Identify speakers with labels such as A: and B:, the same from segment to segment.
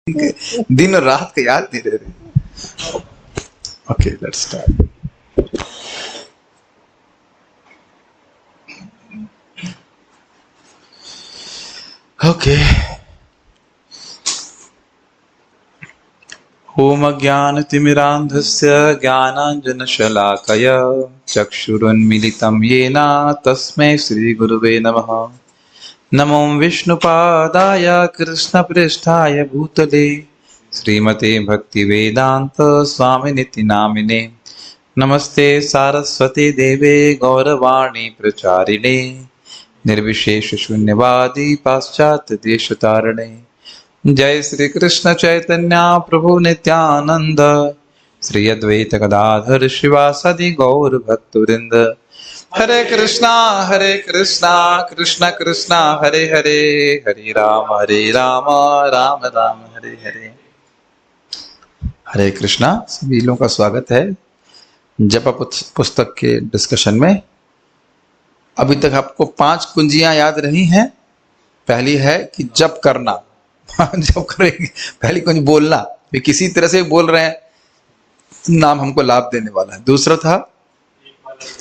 A: दिन और रात का याद नहीं रह रहे। Okay, let's start. ओके। ओम अज्ञानतिमिरान्धस्य ज्ञानाञ्जनशलाकया चक्षुरुन्मीलितं येन तस्मै श्रीगुरुवे नमः। नमो विष्णुपादाय कृष्णप्रेष्ठाय भूतले श्रीमते भक्तिवेदान्त स्वामिनिति नामिने। नमस्ते सारस्वती देवे गौरवाणी प्रचारिणे निर्विशेष शून्यवादी पाश्चात्य देशतारिणे। जय श्री कृष्ण चैतन्य प्रभु नित्यानंद श्री अद्वैत गदाधर शिवासादि गौर भक्तवृंद। हरे कृष्णा कृष्ण कृष्णा हरे हरे, हरे राम राम राम हरे हरे। हरे कृष्णा। सभी लोगों का स्वागत है जप पुस्तक के डिस्कशन में। अभी तक आपको 5 कुंजियां याद रही हैं। पहली है कि जप करना जप करेंगे। पहली कुंज बोलना, वे किसी तरह से बोल रहे हैं नाम हमको लाभ देने वाला है। दूसरा था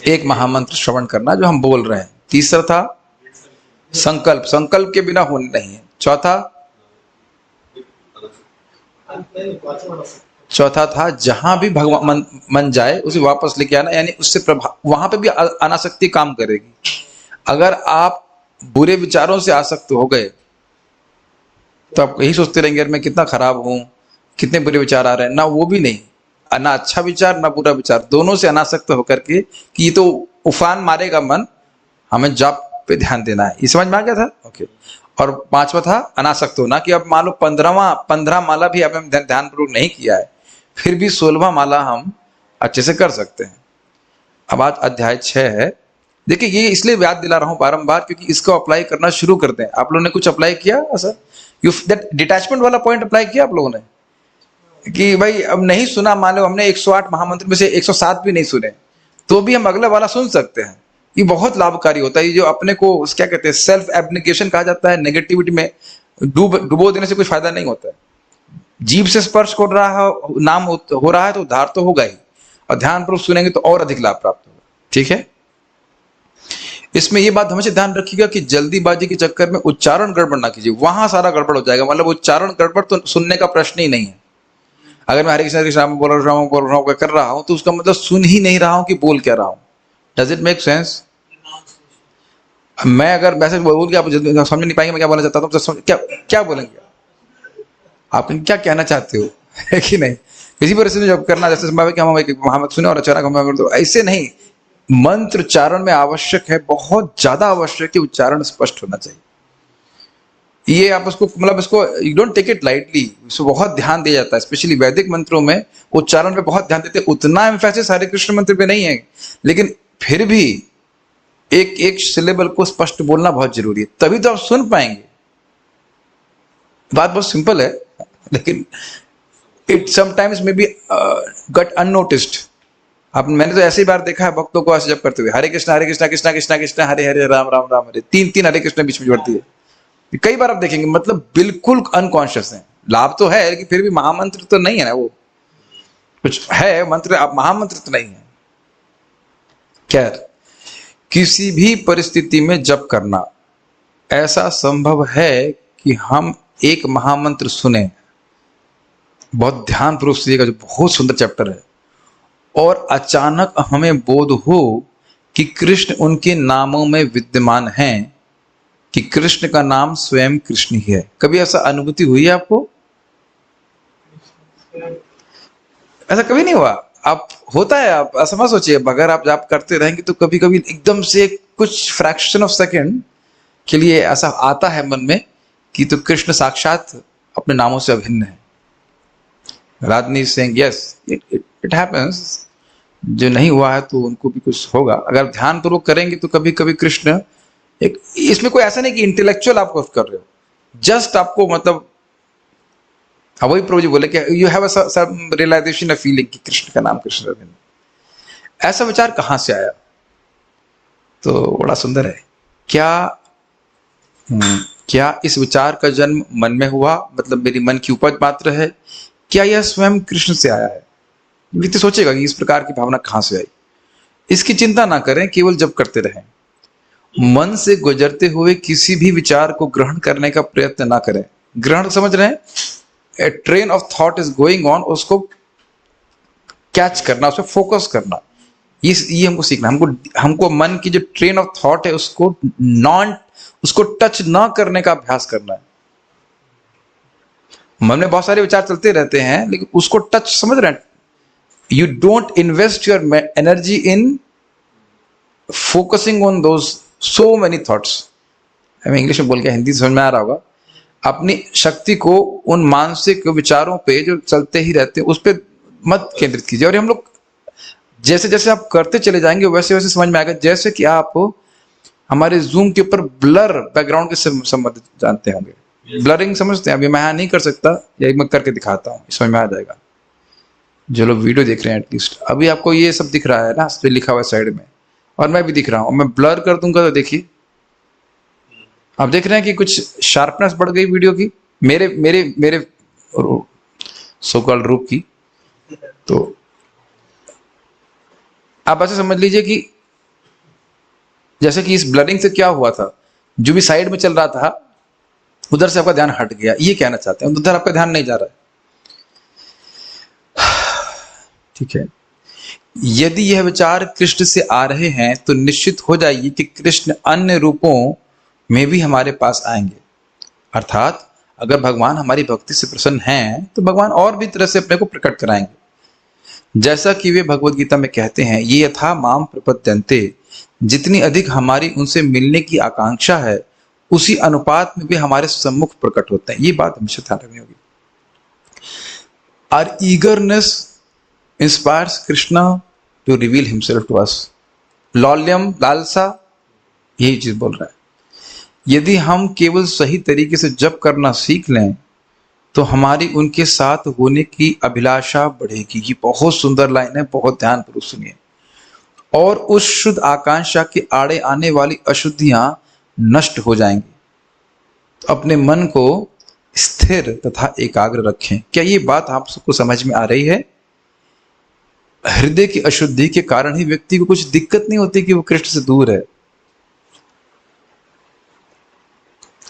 A: एक महामंत्र श्रवण करना जो हम बोल रहे हैं। तीसरा था संकल्प, संकल्प के बिना होने नहीं है। चौथा था जहां भी भगवान मन जाए उसे वापस लेके आना, यानी उससे प्रभाव वहां पे भी अनासक्ति काम करेगी। अगर आप बुरे विचारों से आसक्त हो गए तो आप यही सोचते रहेंगे यार मैं कितना खराब हूं, कितने बुरे विचार आ रहे हैं। ना वो भी नहीं, ना अच्छा विचार ना बुरा विचार, दोनों से अनासक्त होकर के कि ये तो उफान मारेगा मन, हमें जप पे ध्यान देना है। ये समझ में आ गया था? ओके। और 5वां था अनासक्त होना, कि अब मान लो 15 माला भी अब हम ध्यान पूर्वक नहीं किया है, फिर भी 16वां माला हम अच्छे से कर सकते हैं। अब आज अध्याय 6 है। देखिए ये इसलिए याद दिला रहा हूं बारंबार क्योंकि इसको अप्लाई करना शुरू करते हैं। आप लोगों ने कुछ अप्लाई किया सर? दैट डिटैचमेंट वाला पॉइंट अप्लाई किया आप लोगों ने? कि भाई अब नहीं सुना, मान लो हमने 108 महामंत्र में से 107 भी नहीं सुने, तो भी हम अगला वाला सुन सकते हैं। ये बहुत लाभकारी होता है। ये जो अपने को क्या कहते हैं, सेल्फ एब्निकेशन कहा जाता है, नेगेटिविटी में डुबो देने से कुछ फायदा नहीं होता है। जीभ से स्पर्श हो रहा है, नाम हो रहा है तो उद्धार तो होगा ही, और ध्यानपूर्वक सुनेंगे तो और अधिक लाभ प्राप्त होगा। ठीक है। इसमें ये बात हमेशा ध्यान रखिएगा कि जल्दीबाजी के चक्कर में उच्चारण गड़बड़ ना कीजिए, वहां सारा गड़बड़ हो जाएगा। मतलब उच्चारण गड़बड़ तो सुनने का प्रश्न ही नहीं है। अगर मैं हरे कृष्ण बोल रहा हूँ कर रहा हूं तो उसका मतलब सुन ही नहीं रहा हूं कि बोल क्या रहा हूं। Does it make sense? मैं अगर मैसेज बोल के आप समझ नहीं पाएंगे मैं क्या बोलना चाहता हूँ, तो क्या बोलेंगे आप, क्या कहना चाहते हो, है कि नहीं? किसी परिस्थिति में जब करना, जैसे हम सुने और अचानक हम, तो ऐसे नहीं। मंत्र उच्चारण में आवश्यक है, बहुत ज्यादा आवश्यक है, उच्चारण स्पष्ट होना चाहिए। ये आप उसको मतलब इसको you don't take it lightly, इसको बहुत ध्यान दिया जाता है। स्पेशली वैदिक मंत्रों में उच्चारण पे बहुत ध्यान देते हैं। उतना एम्फेसिस हरे कृष्ण मंत्र पे नहीं है, लेकिन फिर भी एक एक सिलेबल को स्पष्ट बोलना बहुत जरूरी है, तभी तो आप सुन पाएंगे। बात बहुत सिंपल है, लेकिन it sometimes may be get unnoticed. आप मैंने तो ऐसे ही बार देखा है भक्तों को ऐसे जब करते हुए हरे कृष्णा कृष्णा कृष्णा कृष्णा हरे हरे राम राम राम हरे, 3 हरे कृष्ण बीच में जोड़ती है। कई बार आप देखेंगे मतलब बिल्कुल अनकॉन्शियस है। लाभ तो है लेकिन फिर भी महामंत्र तो नहीं है ना, वो कुछ है मंत्र, आप महामंत्र तो नहीं है। खैर, किसी भी परिस्थिति में जप करना ऐसा संभव है कि हम एक महामंत्र सुने, बहुत ध्यान पूर्वक सुनिएगा, जो बहुत सुंदर चैप्टर है, और अचानक हमें बोध हो कि कृष्ण उनके नामों में विद्यमान हैं, कि कृष्ण का नाम स्वयं कृष्ण ही है। कभी ऐसा अनुभूति हुई है आपको? ऐसा कभी नहीं हुआ? आप होता है, आप ऐसा मत सोचिए। अगर आप जाप करते रहेंगे तो कभी कभी एकदम से कुछ फ्रैक्शन ऑफ सेकेंड के लिए ऐसा आता है मन में कि तो कृष्ण साक्षात अपने नामों से अभिन्न है। राधनी सिंह, यस इट हैपेंस। जो नहीं हुआ है तो उनको भी कुछ होगा। अगर ध्यान पूर्वक करेंगे तो कभी कभी कृष्ण एक, इसमें कोई ऐसा नहीं कि इंटेलेक्चुअल आप कर रहे हो, जस्ट आपको मतलब वही प्रभु जी बोले कि you have some realization of feeling कि कृष्ण का नाम कृष्ण अभिन्न। ऐसा विचार कहां से आया? तो बड़ा सुंदर है। क्या क्या इस विचार का जन्म मन में हुआ, मतलब मेरी मन की उपज मात्र है, क्या यह स्वयं कृष्ण से आया है? व्यक्ति सोचेगा कि इस प्रकार की भावना कहां से आई। इसकी चिंता ना करें, केवल जप करते रहें। मन से गुजरते हुए किसी भी विचार को ग्रहण करने का प्रयत्न ना करें। ग्रहण समझ रहे हैं? A train of thought is going on, उसको कैच करना, उस पर फोकस करना, ये हमको सीखना। हमको मन की जो ट्रेन ऑफ थॉट है उसको टच ना करने का अभ्यास करना है। मन में बहुत सारे विचार चलते रहते हैं, लेकिन उसको टच, समझ रहे हैं? You don't invest your energy in focusing on those so many thoughts. हमें इंग्लिश में बोल के हिंदी समझ में आ रहा होगा। अपनी शक्ति को उन मानसिक विचारों पे जो चलते ही रहते हैं उस पर मत केंद्रित कीजिए। और हम लोग जैसे जैसे आप करते चले जाएंगे वैसे वैसे समझ में आएगा। जैसे कि आप हमारे जूम के ऊपर ब्लर बैकग्राउंड के संबंधित जानते होंगे, ब्लरिंग समझते हैं। अभी मैं यहाँ नहीं कर सकता, या मैं करके दिखाता हूँ, समझ में आ जाएगा। जो लोग वीडियो देख रहे हैं एटलीस्ट, अभी आपको ये सब दिख रहा है ना, इस पे लिखा हुआ साइड में, और मैं भी दिख रहा हूँ। मैं ब्लर कर दूंगा तो देखिए, आप देख रहे हैं कि कुछ शार्पनेस बढ़ गई वीडियो की, मेरे मेरे मेरे सो कॉल्ड रूप की। तो आप ऐसे समझ लीजिए कि जैसे कि इस ब्लरिंग से क्या हुआ था, जो भी साइड में चल रहा था उधर से आपका ध्यान हट गया, ये कहना चाहते हैं। उधर आपका ध्यान नहीं जा रहा है, ठीक है। यदि यह विचार कृष्ण से आ रहे हैं तो निश्चित हो जाइए कि कृष्ण अन्य रूपों में भी हमारे पास आएंगे। अर्थात अगर भगवान हमारी भक्ति से प्रसन्न हैं तो भगवान और भी तरह से अपने को प्रकट कराएंगे। जैसा कि वे भगवत गीता में कहते हैं, ये यथा माम प्रपद्यन्ते, जितनी अधिक हमारी उनसे मिलने की आकांक्षा है उसी अनुपात में भी हमारे सम्मुख प्रकट होते हैं। ये बात हमेशा ध्यान रखनी होगी। Our eagerness inspires Krishna to reveal himself to us. लौल्यम, लालसा, यही चीज बोल रहा है। यदि हम केवल सही तरीके से जप करना सीख लें तो हमारी उनके साथ होने की अभिलाषा बढ़ेगी। ये बहुत सुंदर लाइन है, बहुत ध्यानपूर्वक सुनिए। और उस शुद्ध आकांक्षा के आड़े आने वाली अशुद्धियां नष्ट हो जाएंगी। तो अपने मन को स्थिर तथा एकाग्र रखें। क्या ये बात आप सबको समझ में आ रही है? हृदय की अशुद्धि के कारण ही व्यक्ति को कुछ दिक्कत नहीं होती कि वो कृष्ण से दूर है।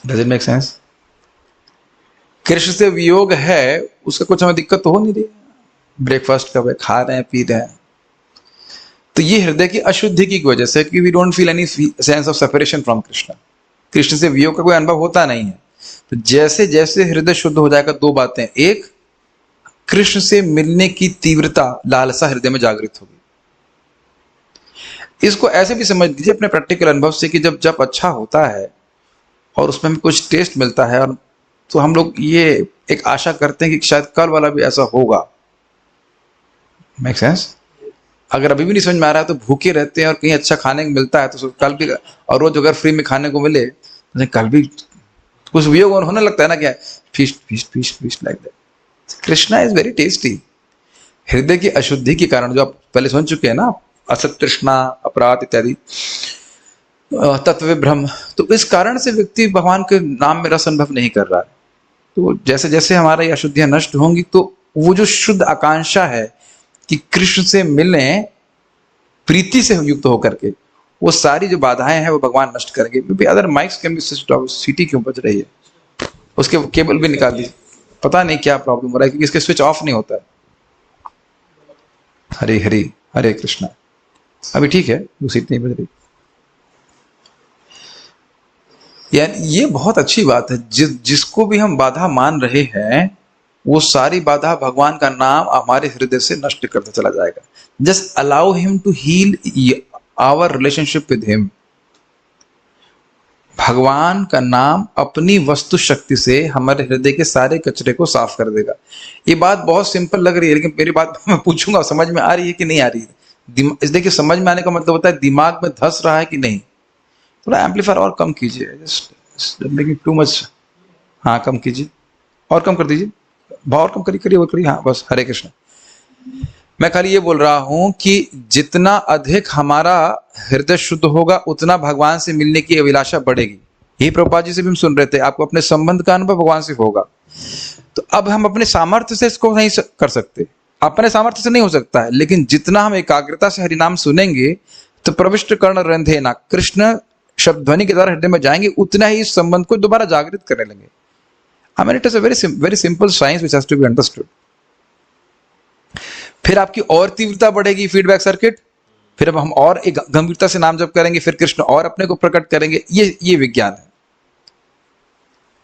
A: Does it make sense? Krishna से वियोग है, उसका कुछ हमें दिक्कत तो हो नहीं रही। ब्रेकफास्ट कब है, खा रहे हैं, पी रहे हैं। तो ये हृदय की अशुद्धि की वजह से कि we don't feel any sense of separation from Krishna. Krishna से वियोग का कोई अनुभव होता नहीं है। तो जैसे जैसे हृदय शुद्ध हो जाएगा, दो बातें, एक, कृष्ण से मिलने की तीव्रता, लालसा हृदय में जागृत होगी। इसको ऐसे भी समझ लीजिए अपने प्रैक्टिकल अनुभव से कि जब जब अच्छा होता है और उसमें हमें कुछ टेस्ट मिलता है, और तो हम लोग ये एक आशा करते हैं कि शायद कल वाला भी ऐसा होगा। Make sense? अगर अभी भी नहीं समझ में आ रहा है तो भूखे रहते हैं, और कहीं अच्छा खाने को मिलता है तो कल भी, और रोज अगर फ्री में खाने को मिले तो कल भी कुछ वियोग होने लगता है ना, क्या feast feast feast feast like that. Krishna is very tasty. हृदय की अशुद्धि के कारण, जो आप पहले सुन चुके हैं ना, असत तृष्णा, अपराध इत्यादि, तत्व विभ्रम, तो इस कारण से व्यक्ति भगवान के नाम में रस अनुभव नहीं कर रहा है। तो जैसे जैसे हमारा ये अशुद्धियां नष्ट होंगी तो वो जो शुद्ध आकांक्षा है कि कृष्ण से मिलने प्रीति से युक्त होकर के, वो सारी जो बाधाएं हैं वो भगवान नष्ट करेंगे। Other mics can be switched off. सीटी क्यों बज रही है? उसके केबल भी निकाल दीजिए, पता नहीं क्या प्रॉब्लम हो रहा है, क्योंकि इसके स्विच ऑफ नहीं होता है। हरे हरे, हरे कृष्णा। अभी ठीक है, वो सीटी नहीं बज रही। यानी ये बहुत अच्छी बात है। जिसको भी हम बाधा मान रहे हैं वो सारी बाधा भगवान का नाम हमारे हृदय से नष्ट करता चला जाएगा। Just allow him to heal our relationship with him. भगवान का नाम अपनी वस्तु शक्ति से हमारे हृदय के सारे कचरे को साफ कर देगा। ये बात बहुत सिंपल लग रही है, लेकिन मेरी बात मैं पूछूंगा समझ में आ रही है कि नहीं आ रही है? इस देखिए, समझ में आने का मतलब होता है दिमाग में धस रहा है कि नहीं। थोड़ा एम्पलीफायर और कम कीजिए, जस्ट मेकिंग टू मच। हाँ, कम कीजिए, और कम कर दीजिए, और कम करिए, वो करिए। हाँ बस, हरे कृष्ण। मैं खाली ये बोल रहा हूं कि जितना अधिक हमारा हृदय शुद्ध होगा उतना भगवान से मिलने की अभिलाषा बढ़ेगी। यही प्रभुपाद जी से भी हम सुन रहे थे, आपको अपने संबंध का अनुभव भगवान से होगा। तो अब हम अपने सामर्थ्य से इसको नहीं कर सकते, अपने सामर्थ्य से नहीं हो सकता है, लेकिन जितना हम एकाग्रता से हरिनाम सुनेंगे तो प्रविष्ट कर्ण रंधे ना, कृष्ण शब्द ध्वनि के द्वारा हृदय में जाएंगे, उतना ही इस संबंध को दोबारा जागृत करने लगेंगे। I mean, it is a very simple science which has to be understood. फिर आपकी और तीव्रता बढ़ेगी, फीडबैक सर्किट, फिर अब हम और एक गंभीरता से नाम जप करेंगे, फिर कृष्ण और अपने को प्रकट करेंगे। ये विज्ञान है,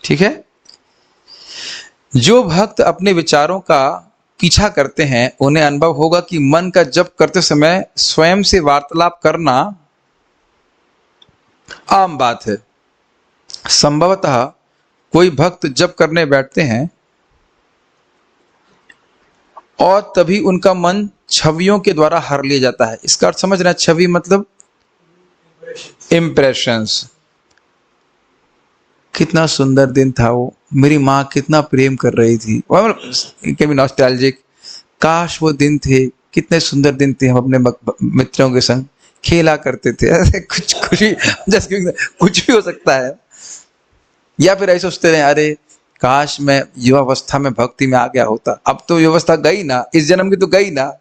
A: ठीक है। जो भक्त अपने विचारों का पीछा करते हैं उन्हें अनुभव होगा कि मन का जप करते समय स्वयं से वार्तालाप करना आम बात है। संभवतः कोई भक्त जप करने बैठते हैं और तभी उनका मन छवियों के द्वारा हर लिया जाता है। इसका अर्थ समझ रहे हैं? छवि मतलब इम्प्रेशंस। कितना सुंदर दिन था वो, मेरी माँ कितना प्रेम कर रही थी, कभी नॉस्टैल्जिक, काश वो दिन थे, कितने सुंदर दिन थे, हम अपने मित्रों के संग खेला करते थे, ऐसे कुछ भी हो सकता है। या फिर ऐसे सोचते रहे, अरे काश मैं युवावस्था में भक्ति में आ गया होता। अब तो युवावस्था गई ना, इस जन्म की तो गई ना।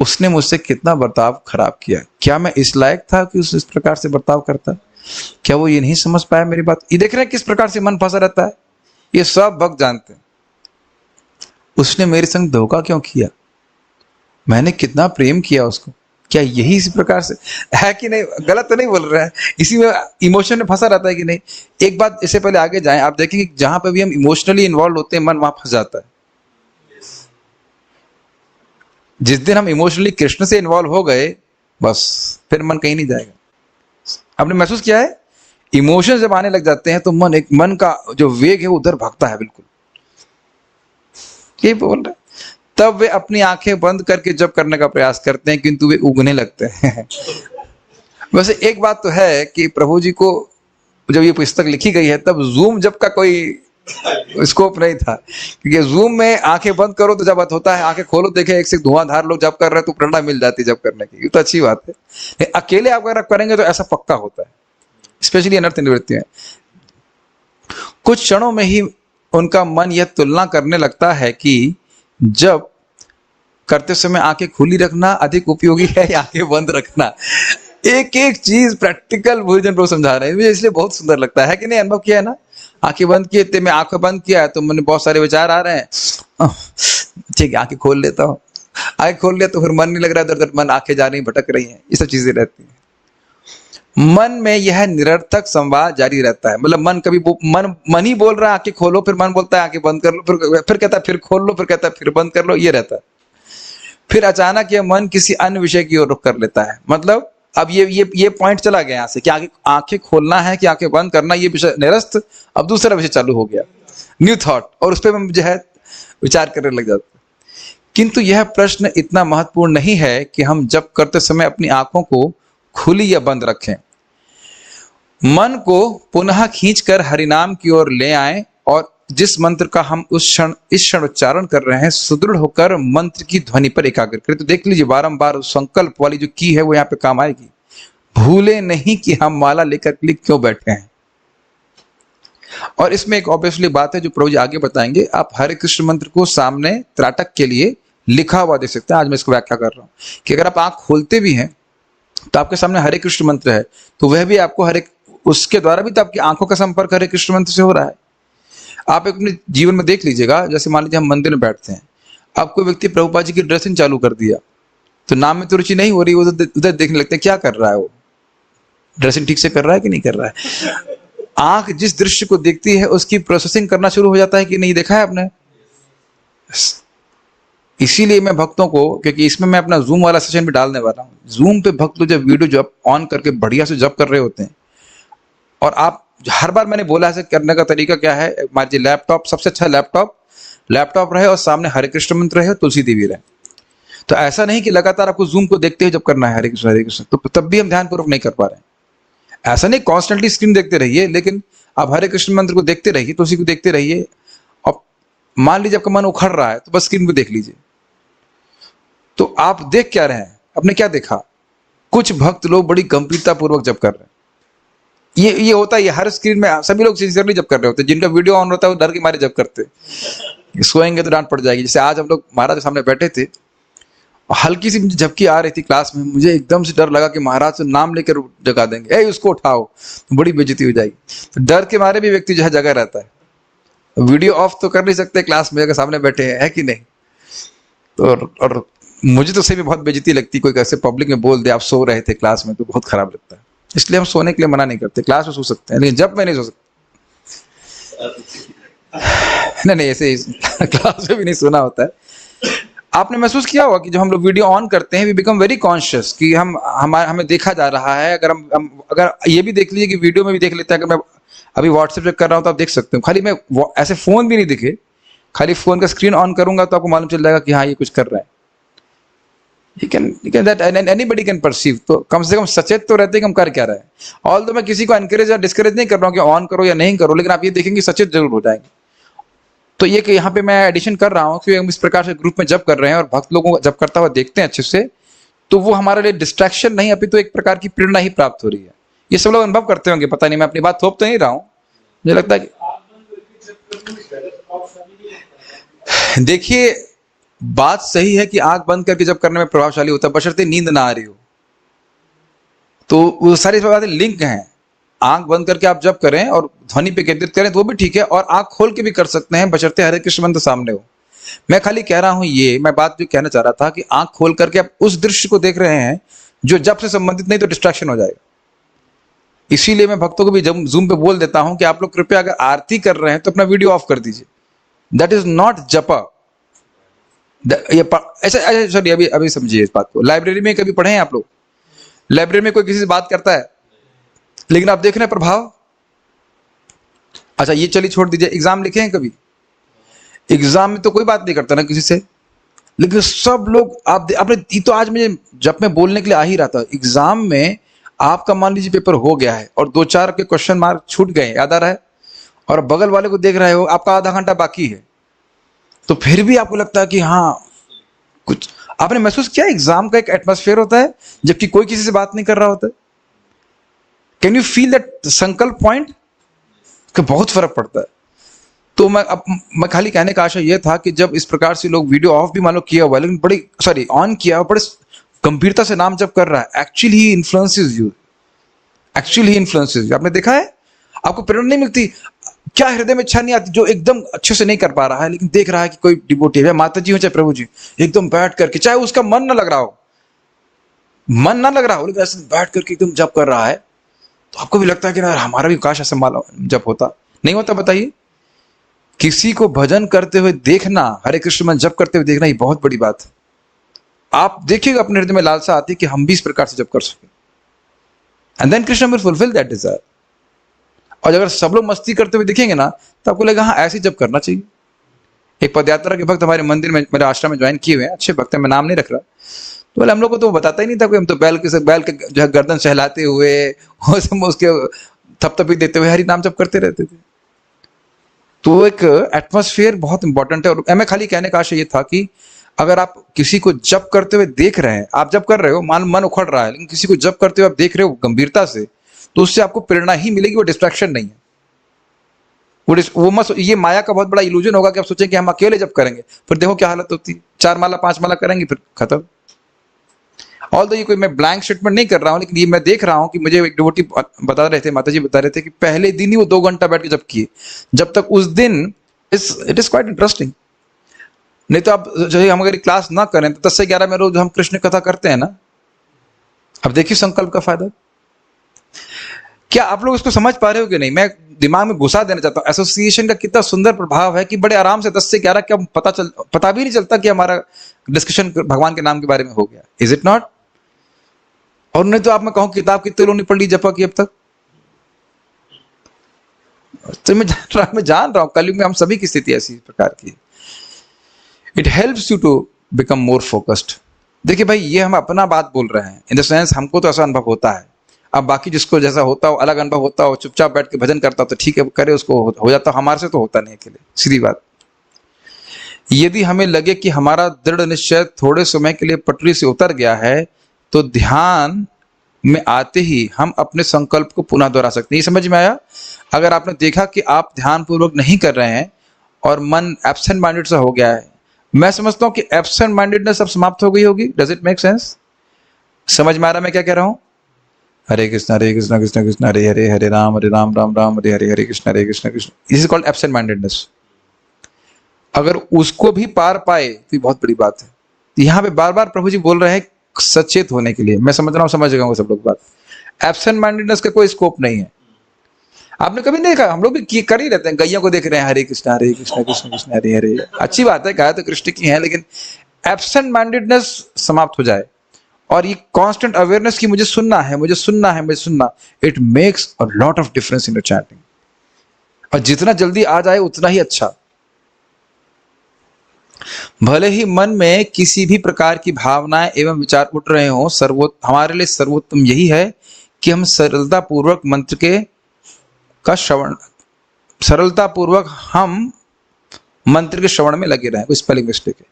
A: उसने मुझसे कितना बर्ताव खराब किया, क्या मैं इस लायक था कि उस इस प्रकार से बर्ताव करता? क्या वो ये नहीं समझ पाया मेरी बात? ये देख रहे हैं किस प्रकार से मन फंसा रहता है, ये सब भक्त जानते हैं। उसने मेरे संग धोखा क्यों किया, मैंने कितना प्रेम किया उसको, क्या यही इसी प्रकार से है कि नहीं? गलत तो नहीं बोल रहा है, इसी में इमोशन में फंसा रहता है कि नहीं? एक बात, इससे पहले आगे जाएं, आप देखेंगे जहां पे भी हम इमोशनली इन्वॉल्व होते हैं मन वहां फंस जाता है। जिस दिन हम इमोशनली कृष्ण से इन्वॉल्व हो गए, बस फिर मन कहीं नहीं जाएगा। आपने महसूस किया है, इमोशन जब आने लग जाते हैं तो मन का जो वेग है उधर भागता है, बिल्कुल ये बोल रहे। तब वे अपनी आंखें बंद करके जप करने का प्रयास करते हैं, किंतु वे उगने लगते हैं। वैसे एक बात तो है कि प्रभु जी को जब ये पुस्तक लिखी गई है तब जूम जप का कोई स्कोप नहीं था, क्योंकि जूम में आंखें बंद करो तो जब होता है, आंखें खोलो देखे एक से धुआंधार लोग जप कर रहे हैं तो प्रेरणा मिल जाती है जप करने की, ये तो अच्छी बात है। लेकिन अकेले आप अगर करेंगे तो ऐसा पक्का होता है, स्पेशली अनर्थ निवृत्ति में। कुछ क्षणों में ही उनका मन यह तुलना करने लगता है कि जब करते समय आंखें खुली रखना अधिक उपयोगी है या आंखें बंद रखना। एक एक चीज प्रैक्टिकल भोजन प्रभु समझा रहे हैं, मुझे इसलिए बहुत सुंदर लगता है कि नहीं? अनुभव किया है ना? आंखें बंद किए थे, मैं आंखें बंद किया तो मैंने बहुत सारे विचार आ रहे हैं, ठीक है आंखें खोल लेता हूँ, आंखें खोल लिया तो फिर मन नहीं लग रहा, दर मन आंखें जा रही भटक रही हैं, ये सब चीजें रहती हैं। मन में यह निरर्थक संवाद जारी रहता है, मतलब मन कभी मन ही बोल रहा है आंखें खोलो, फिर मन बोलता है आंखें बंद कर लो, फिर कहता है फिर खोल लो, फिर कहता है फिर बंद कर लो, ये रहता है। फिर अचानक यह मन किसी अन्य विषय की ओर रुख कर लेता है। मतलब अब ये पॉइंट चला गया यहाँ से कि आंखें खोलना है कि आंखें बंद करना, ये विषय निरस्त, अब दूसरा विषय चालू हो गया, न्यू थॉट, और उस पर हम जो है विचार करने लग जाते हैं। किंतु यह प्रश्न इतना महत्वपूर्ण नहीं है कि हम जप करते समय अपनी आंखों को खुली या बंद रखें। मन को पुनः खींचकर हरिनाम की ओर ले आएं और जिस मंत्र का हम इस क्षण उच्चारण कर रहे हैं सुदृढ़ होकर मंत्र की ध्वनि पर एकाग्र करें। तो देख लीजिए बारंबार उस संकल्प वाली जो की है वो यहाँ पे काम आएगी। भूले नहीं कि हम माला लेकर क्यों बैठे हैं। और इसमें एक ऑब्वियसली बात है जो प्रभु जी आगे बताएंगे, आप हरे कृष्ण मंत्र को सामने त्राटक के लिए लिखा हुआ देख सकते हैं। आज मैं इसको व्याख्या कर रहा हूँ कि अगर आप आंख खोलते भी हैं तो आपके सामने हरे कृष्ण मंत्र है, तो वह भी आपको उसके द्वारा भी तो आपकी आंखों का संपर्क हरे कृष्ण मंत्र से हो रहा है। आप अपने जीवन में देख लीजिएगा, जैसे मान लीजिए हम मंदिर में बैठते हैं, अब कोई व्यक्ति प्रभुपाद जी की ड्रेसिंग चालू कर दिया तो नाम में तो रुचि नहीं हो रही, उधर देखने लगते हैं क्या कर रहा है, वो ड्रेसिंग ठीक से कर रहा है कि नहीं कर रहा है। आंख जिस दृश्य को देखती है उसकी प्रोसेसिंग करना शुरू हो जाता है कि नहीं, देखा है आपने। इसीलिए मैं भक्तों को, क्योंकि इसमें मैं अपना जूम वाला सेशन भी डालने वाला हूँ, जूम पे भक्त लोग जब वीडियो जब ऑन करके बढ़िया से जब कर रहे होते हैं, और आप हर बार मैंने बोला है करने का तरीका क्या है, मान लीजिए लैपटॉप, सबसे अच्छा लैपटॉप रहे और सामने हरे कृष्ण मंत्र रहे और तुलसी देवी रहे। तो ऐसा नहीं कि लगातार आपको जूम को देखते हुए जब करना है हरे कृष्ण, तो तब भी हम ध्यानपूर्वक नहीं कर पा रहे हैं। ऐसा नहीं कॉन्स्टेंटली स्क्रीन देखते रहिए, लेकिन आप हरे कृष्ण मंत्र को देखते रहिए, तुलसी को देखते रहिए। और मान लीजिए आपका मन उखड़ रहा है तो बस स्क्रीन को देख लीजिए। तो आप देख क्या रहे हैं, आपने क्या देखा? कुछ भक्त लोग बड़ी गंभीरता पूर्वक जप कर रहे हैं, ये होता है, ये हर स्क्रीन में सभी लोग सिंसियरली जब कर रहे होते हैं, जिनका वीडियो ऑन होता है वो डर के मारे जब करते हैं, सोएंगे तो डांट पड़ जाएगी। जैसे आज हम लोग महाराज के सामने बैठे थे, हल्की सी मुझे झपकी आ रही थी क्लास में, मुझे एकदम से डर लगा कि महाराज से नाम लेकर जगा देंगे, ए उसको उठाओ, तो बड़ी बेइज्जती हो जाएगी। तो डर के मारे भी व्यक्ति जो है जगह रहता है। वीडियो ऑफ तो कर नहीं सकते क्लास में, अगर सामने बैठे हैं, है कि नहीं। तो और मुझे तो सही में बहुत बेइज्जती लगती, कोई कैसे पब्लिक में बोल दे आप सो रहे थे क्लास में, तो बहुत खराब लगता है। इसलिए हम सोने के लिए मना नहीं करते, क्लास में सो सकते हैं, लेकिन जब मैं नहीं सो सकता नहीं ऐसे क्लास में भी नहीं सोना होता है। आपने महसूस किया होगा कि जब हम लोग वीडियो ऑन करते हैं, वी बिकम वेरी कॉन्शियस कि हमें देखा जा रहा है। अगर अगर ये भी देख लीजिए कि वीडियो में भी देख लेते हैं, अगर मैं अभी व्हाट्सएप चेक कर रहा हूं तो आप देख सकते हो, खाली मैं ऐसे फोन भी नहीं दिखे, खाली फोन का स्क्रीन ऑन करूंगा तो आपको मालूम चल जाएगा कि हाँ ये कुछ कर रहा है। you can that anybody can perceive। तो कम से कम सचेत तो रहते हैं कि हम कर क्या रहे हैं। ऑल तो मैं किसी को एनकरेज या डिस्करेज नहीं कर रहा हूँ कि ऑन करो या नहीं करो, लेकिन आप ये देखेंगे सचेत जरूर हो जाएंगे। तो ये कि यहाँ पे मैं एडिशन कर रहा हूँ कि हम इस प्रकार से ग्रुप में जब कर रहे हैं और भक्त लोगों को जब करता हुआ देखते हैं अच्छे से, तो वो हमारे लिए डिस्ट्रैक्शन नहीं, अभी तो एक प्रकार की प्रेरणा ही प्राप्त हो रही है। ये सब लोग अनुभव करते होंगे, पता नहीं, मैं अपनी बात थोप तो नहीं रहा हूँ, मुझे लगता है कि देखिए बात सही है कि आंख बंद करके जब करने में प्रभावशाली होता है, बशर्ते नींद ना आ रही हो। तो वो सारी बातें लिंक हैं। आंख बंद करके आप जब करें और ध्वनि पे केंद्रित करें तो वो भी ठीक है, और आंख खोल के भी कर सकते हैं, बशर्ते हरे कृष्ण मंत्र सामने हो। मैं खाली कह रहा हूं, ये मैं बात जो कहना चाह रहा था कि आंख खोल करके आप उस दृश्य को देख रहे हैं जो जब से संबंधित नहीं तो डिस्ट्रैक्शन हो जाएगा। इसीलिए मैं भक्तों को भी जब जूम पे बोल देता हूं कि आप लोग कृपया अगर आरती कर रहे हैं तो अपना वीडियो ऑफ कर दीजिए। दैट इज नॉट जपा। ये ऐसा सॉरी, अभी समझिए इस बात को। लाइब्रेरी में कभी पढ़े हैं आप लोग? लाइब्रेरी में कोई किसी से बात करता है, लेकिन आप देख रहे हैं प्रभाव। अच्छा ये चलिए छोड़ दीजिए, एग्जाम लिखे हैं कभी? एग्जाम में तो कोई बात नहीं करता ना किसी से, लेकिन सब लोग आपने तो आज मुझे जब मैं बोलने के लिए आ ही रहा था, एग्जाम में आपका मान लीजिए पेपर हो गया है और 2-4 के क्वेश्चन मार्क छूट गए, याद आ रहा है, और बगल वाले को देख रहे हो, आपका आधा घंटा बाकी है, तो फिर भी आपको लगता है कि हाँ कुछ। आपने महसूस किया एग्जाम का एक एटमॉस्फेयर होता है जबकि कोई किसी से बात नहीं कर रहा होता है? कैन यू फील दैट संकल्प पॉइंट? बहुत फर्क पड़ता है। तो मैं खाली कहने का आशा यह था कि जब इस प्रकार से लोग वीडियो ऑफ भी मान लो किया हुआ है, लेकिन बड़ी ऑन किया हुआ, बड़े गंभीरता से नाम जब कर रहा है, actually he influences you, actually he influences you. आपने देखा है, आपको प्रेरणा नहीं मिलती क्या? हृदय में इच्छा नहीं आती, जो एकदम अच्छे से नहीं कर पा रहा है लेकिन देख रहा है कि कोई डिवोटी है, माता जी हो चाहे प्रभु जी, एकदम बैठ करके, चाहे उसका मन ना लग रहा हो, लेकिन ऐसे बैठ करके एकदम जप कर रहा है, तो आपको भी लगता है कि यार हमारा भी काश ऐसा माला जप होता। नहीं होता? बताइए। किसी को भजन करते हुए देखना, हरे कृष्ण मंत्र जप करते हुए देखना, ये बहुत बड़ी बात है। आप देखिएगा अपने हृदय में लालसा आती है कि हम भी इस प्रकार से जप कर सके, and then Krishna will fulfil that desire. और अगर सब लोग मस्ती करते हुए दिखेंगे ना, तो आपको लगेगा हाँ ऐसे जब करना चाहिए। एक पदयात्रा के भक्त हमारे मंदिर में, मेरे आश्रम में ज्वाइन किए हुए हैं, अच्छे भक्त हैं, मैं नाम नहीं रख रहा, तो बोले हम लोग को तो बताता ही नहीं था कोई, हम तो बैल के जो है गर्दन सहलाते हुए उसके थपथपी देते हुए हरि नाम जप करते रहते थे। तो एक एटमॉस्फेयर बहुत इंपॉर्टेंट है। और मैं खाली कहने का आशय ये था कि अगर आप किसी को जप करते हुए देख रहे हैं, आप जप कर रहे हो, मन उखड़ रहा है, लेकिन किसी को जप करते हुए आप देख रहे हो गंभीरता से, तो उससे आपको प्रेरणा ही मिलेगी, वो डिस्ट्रैक्शन नहीं है। वो मत, ये माया का बहुत बड़ा इल्यूजन होगा कि आप सोचें कि हम अकेले जब करेंगे, फिर देखो क्या हालत होती है, 4 माला 5 माला करेंगे फिर खत्म। ऑल्दो ये कोई मैं ब्लैंक स्टेटमेंट नहीं कर रहा हूं, लेकिन ये मैं देख रहा हूं कि मुझे एक डिवोटी बता रहे थे, माता जी बता रहे थे कि पहले दिन ही वो 2 घंटा बैठ के जब किए, जब तक उस दिन इट इज क्वाइट इंटरेस्टिंग। नहीं तो आप जो हम अगर क्लास ना करें तो 10 से 11 में रोज हम कृष्ण कथा करते हैं ना, अब देखिए संकल्प का फायदा। क्या आप लोग इसको समझ पा रहे हो कि नहीं? मैं दिमाग में घुसा देना चाहता हूं एसोसिएशन का कितना सुंदर प्रभाव है कि बड़े आराम से 10 से 11 क्या पता भी नहीं चलता कि हमारा डिस्कशन भगवान के नाम के बारे में हो गया। Is it not? और नहीं तो आप मैं कहूं किताब कितने लोगों ने पढ़ ली जपा की अब तक? तो मैं जान रहा हूं कलयुग में हम सभी की स्थिति ऐसी प्रकार की। It helps you to become more focused. देखिए भाई, ये हम अपना बात बोल रहे हैं, इन द सेंस हमको तो ऐसा अनुभव होता है। अब बाकी जिसको जैसा होता हो, अलग अनुभव होता हो, चुपचाप बैठ के भजन करता हो तो ठीक है, करे, उसको हो जाता। हमारे से तो होता नहीं अकेले, सीधी बात। यदि हमें लगे कि हमारा दृढ़ निश्चय थोड़े समय के लिए पटरी से उतर गया है, तो ध्यान में आते ही हम अपने संकल्प को पुनः दोहरा सकते हैं। ये समझ में आया? अगर आपने देखा कि आप ध्यान पूर्वक नहीं कर रहे हैं और मन एब्सेंट माइंडेड सा हो गया है, मैं समझता हूं कि एब्सेंट माइंडेडनेस अब समाप्त हो गई होगी। Does it make sense? समझ में आ रहा मैं क्या कह रहा हूं? Hare Krishna Krishna Krishna Hare Hare, Hare Ram Ram Ram Hare Hare, Hare Krishna Krishna. This is called absent mindedness. अगर उसको भी पार पाए तो ये बहुत बड़ी बात है। यहाँ पे बार बार प्रभु जी बोल रहे हैं सचेत होने के लिए। मैं समझ रहा हूँ, समझ गए सब लोग बात। एब्सेंट माइंडेडनेस का कोई स्कोप नहीं है। आपने कभी नहीं देखा? हम लोग भी कर ही रहते हैं, गैया को देख रहे हैं, हरे कृष्ण कृष्ण कृष्ण हरे हरे। अच्छी बात है, गाय तो कृष्ण की है, लेकिन एब्सेंट माइंडेडनेस समाप्त हो जाए और ये कांस्टेंट अवेयरनेस की मुझे सुनना है, मुझे सुनना है, मुझे सुनना, it makes a lot of difference in your chatting. और जितना जल्दी आ जाए उतना ही अच्छा। भले ही मन में किसी भी प्रकार की भावनाएं एवं विचार उठ रहे हों, हमारे लिए सर्वोत्तम यही है कि हम सरलता पूर्वक मंत्र के श्रवण में लगे रहें। कोई स्पेलिंग मिस्टेक है।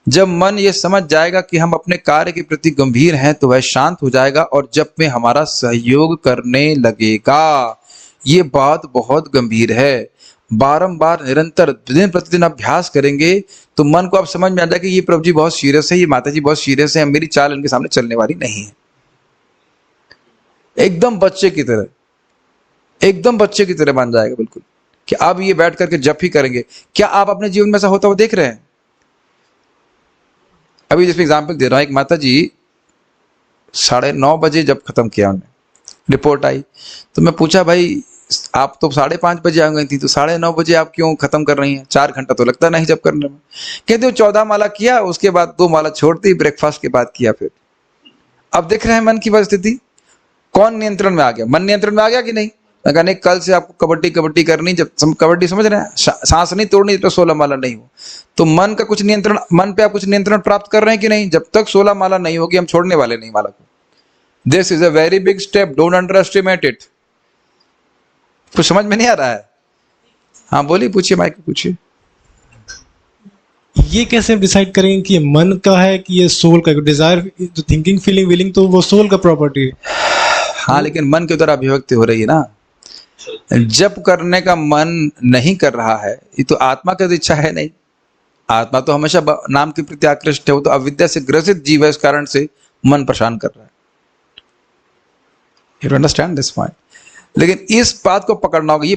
A: जब मन ये समझ जाएगा कि हम अपने कार्य के प्रति गंभीर हैं तो वह शांत हो जाएगा और जब में हमारा सहयोग करने लगेगा। ये बात बहुत गंभीर है। बारंबार निरंतर दिन प्रतिदिन अभ्यास करेंगे तो मन को अब समझ में आ जाएगा कि ये प्रभु जी बहुत सीरियस है, ये माता जी बहुत सीरियस है, मेरी चाल इनके सामने चलने वाली नहीं है। एकदम बच्चे की तरह, एकदम बच्चे की तरह बन जाएगा बिल्कुल, कि अब ये बैठ करके जप ही करेंगे। क्या आप अपने जीवन में ऐसा होता हुआ देख रहे हैं? अभी जिसमें एग्जाम्पल दे रहा हूं, एक माता जी 9:30 बजे जब खत्म किया, उन्हें रिपोर्ट आई तो मैं पूछा, भाई आप तो 5:30 बजे आ गई थी, तो 9:30 बजे आप क्यों खत्म कर रही हैं? 4 घंटा तो लगता नहीं जब करने में। कहते हो 14 माला किया, उसके बाद 2 माला छोड़ दी, ब्रेकफास्ट के बाद किया। फिर अब देख रहे हैं मन की परिस्थिति, कौन नियंत्रण में आ गया? मन नियंत्रण में आ गया कि नहीं? मैं नहीं, कल से आपको कबड्डी करनी। जब कबड्डी समझ रहे हैं, सांस नहीं तोड़नी तो 16 माला नहीं हो। तो मन का कुछ नियंत्रण, मन पे आप कुछ नियंत्रण प्राप्त कर रहे हैं कि नहीं? जब तक 16 माला नहीं होगी हम छोड़ने वाले नहीं माला को। This is a very big step, don't under estimate it. कुछ समझ में नहीं आ रहा है? हाँ बोलिए, पूछिए, माइक पूछिए।
B: ये कैसे डिसाइड करेंगे कि ये मन का है कि ये सोल का? डिजायर, जो थिंकिंग, फीलिंग, विलिंग, तो वो सोल का प्रॉपर्टी है।
A: हाँ, लेकिन मन के द्वारा अभिव्यक्ति हो रही है ना। जप करने का मन नहीं कर रहा है, ये तो आत्मा की इच्छा है नहीं। आत्मा तो हमेशा नाम के प्रति आकृष्ट है, वो तो अविद्या से ग्रसित जीव है, इस कारण से मन परेशान कर रहा है। You understand this point? लेकिन इस बात को पकड़ना होगा। ये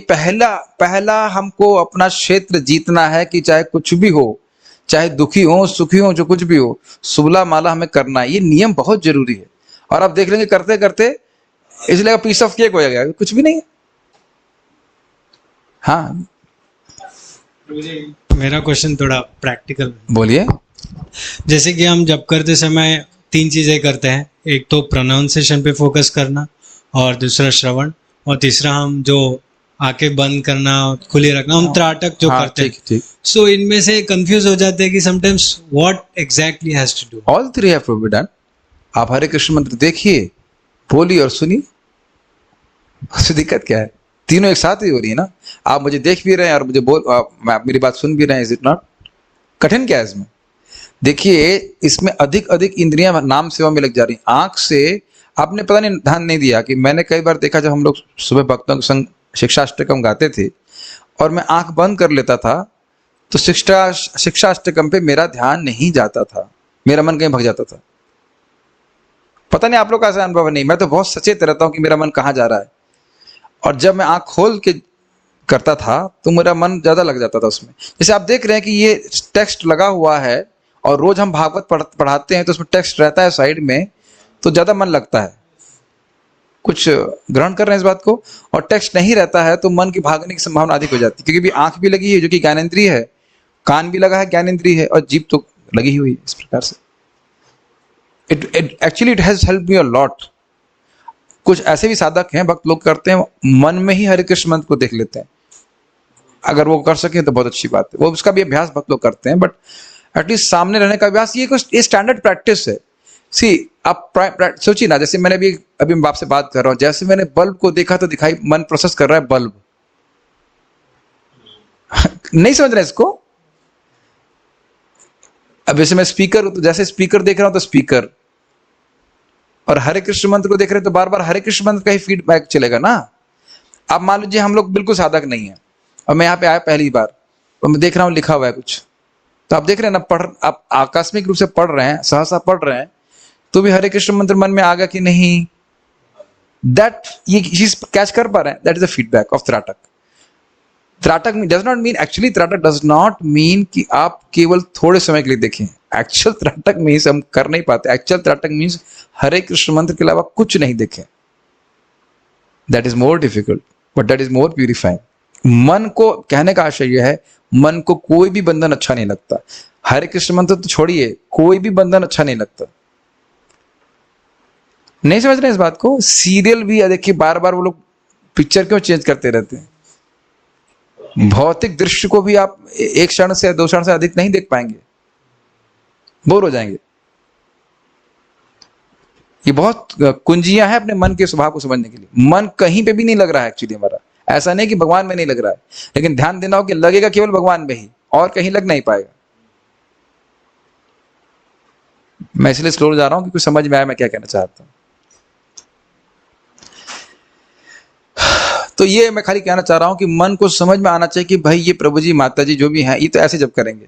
A: पहला हमको अपना क्षेत्र जीतना है कि चाहे कुछ भी हो, चाहे दुखी हो सुखी हो, जो कुछ भी हो, 16 माला हमें करना है। ये नियम बहुत जरूरी है। और आप देख लेंगे करते करते इसलिए पीस ऑफ केक हो जाएगा, कुछ भी नहीं है। हाँ,
B: मेरा क्वेश्चन थोड़ा प्रैक्टिकल।
A: बोलिए।
B: जैसे कि हम जब करते समय 3 चीजें करते हैं, एक तो प्रोनाउंसिएशन पे फोकस करना, और दूसरा श्रवण, और तीसरा हम जो आंखें बंद करना, खुली रखना, हम त्राटक जो करते हैं।
A: ठीक।
B: सो इनमें से कंफ्यूज हो जाते हैं कि sometimes what exactly has to do.
A: All 3 have to be done. आप हरे कृष्ण मंत्र देखिए, बोलिए और सुनिए। उससे दिक्कत क्या है? तीनों एक साथ ही हो रही है ना। आप मुझे देख भी रहे हैं और मुझे मेरी बात सुन भी रहे हैं। Is it not? कठिन क्या है इसमें? देखिए, इसमें अधिक इंद्रियां नाम सेवा में लग जा रही। आंख से आपने पता नहीं ध्यान नहीं दिया कि मैंने कई बार देखा, जब हम लोग सुबह भक्तों के संग शिक्षाष्टकम गाते थे और मैं आंख बंद कर लेता था तो शिक्षाष्टकम पे मेरा ध्यान नहीं जाता था, मेरा मन कहीं भग जाता था। पता नहीं आप लोग का ऐसा अनुभव नहीं। मैं तो बहुत सचेत रहता हूं कि मेरा मन कहाँ जा रहा है। और जब मैं आंख खोल के करता था तो मेरा मन ज्यादा लग जाता था उसमें। जैसे आप देख रहे हैं कि ये टेक्स्ट लगा हुआ है और रोज हम भागवत पढ़ाते हैं तो उसमें टेक्स्ट रहता है साइड में, तो ज्यादा मन लगता है। कुछ ग्रहण कर रहे हैं इस बात को? और टेक्स्ट नहीं रहता है तो मन की भागने की संभावना अधिक हो जाती है, क्योंकि भी आंख भी लगी है जो कि ज्ञानेंद्रिय है, कान भी लगा है ज्ञानेंद्रिय है, और जीभ तो लगी ही हुई है। इस प्रकार से it has helped me a lot. कुछ ऐसे भी साधक हैं, भक्त लोग करते हैं, मन में ही हरे कृष्ण मंत्र को देख लेते हैं। अगर वो कर सके तो बहुत अच्छी बात है। वो उसका भी अभ्यास भक्त लोग करते हैं, बट एटलीस्ट सामने रहने का अभ्यास ये स्टैंडर्ड प्रैक्टिस है। सी आप सोचिए ना, जैसे मैंने अभी मैं आपसे बात कर रहा हूं, जैसे मैंने बल्ब को देखा तो दिखाई, मन प्रोसेस कर रहा है बल्ब। नहीं समझ रहे इसको? अब जैसे मैं स्पीकर हूं तो जैसे स्पीकर देख रहा हूं तो स्पीकर, और हरे कृष्ण मंत्र को देख रहे हैं तो बार बार हरे कृष्ण मंत्र का ही फीडबैक चलेगा ना। अब मान लीजिए हम लोग बिल्कुल साधक नहीं है और मैं यहाँ पे आया पहली बार और मैं देख रहा हूँ लिखा हुआ है कुछ, तो आप देख रहे हैं ना, आप आकस्मिक रूप से पढ़ रहे हैं, सहसा पढ़ रहे हैं, तो भी हरे कृष्ण मंत्र मन में आ गया कि नहीं, दैट ये चीज कैच कर पा रहे हैं, that is the feedback of त्राटक। त्राटक डज नॉट मीन, एक्चुअली त्राटक डज नॉट मीन कि आप केवल थोड़े समय के लिए देखें। एक्चुअल त्राटक मीन्स हम कर नहीं पाते, एक्चुअल त्राटक मीन्स हरे कृष्ण मंत्र के अलावा कुछ नहीं देखें। That is more difficult but that is more purifying. मन को कहने का आशय यह है, मन को कोई भी बंधन अच्छा नहीं लगता। हरे कृष्ण मंत्र तो छोड़िए, कोई भी बंधन अच्छा नहीं लगता। नहीं समझ रहे इस बात को? सीरियल भी देखिए, बार बार वो लोग पिक्चर क्यों चेंज करते रहते हैं? भौतिक दृश्य को भी आप एक क्षण से 2 क्षण से अधिक नहीं देख पाएंगे, बोर हो जाएंगे। ये बहुत कुंजियां हैं अपने मन के स्वभाव को समझने के लिए। मन कहीं पे भी नहीं लग रहा है एक्चुअली हमारा, ऐसा नहीं कि भगवान में नहीं लग रहा है, लेकिन ध्यान देना हो कि लगेगा केवल भगवान में ही, और कहीं लग नहीं पाएगा। मैं इसलिए स्लो जा रहा हूं कि कुछ समझ में आया मैं क्या कहना चाहता हूं। तो ये मैं खाली कहना चाह रहा हूं कि मन को समझ में आना चाहिए कि भाई ये प्रभु जी माता जी जो भी हैं ये तो ऐसे जब करेंगे,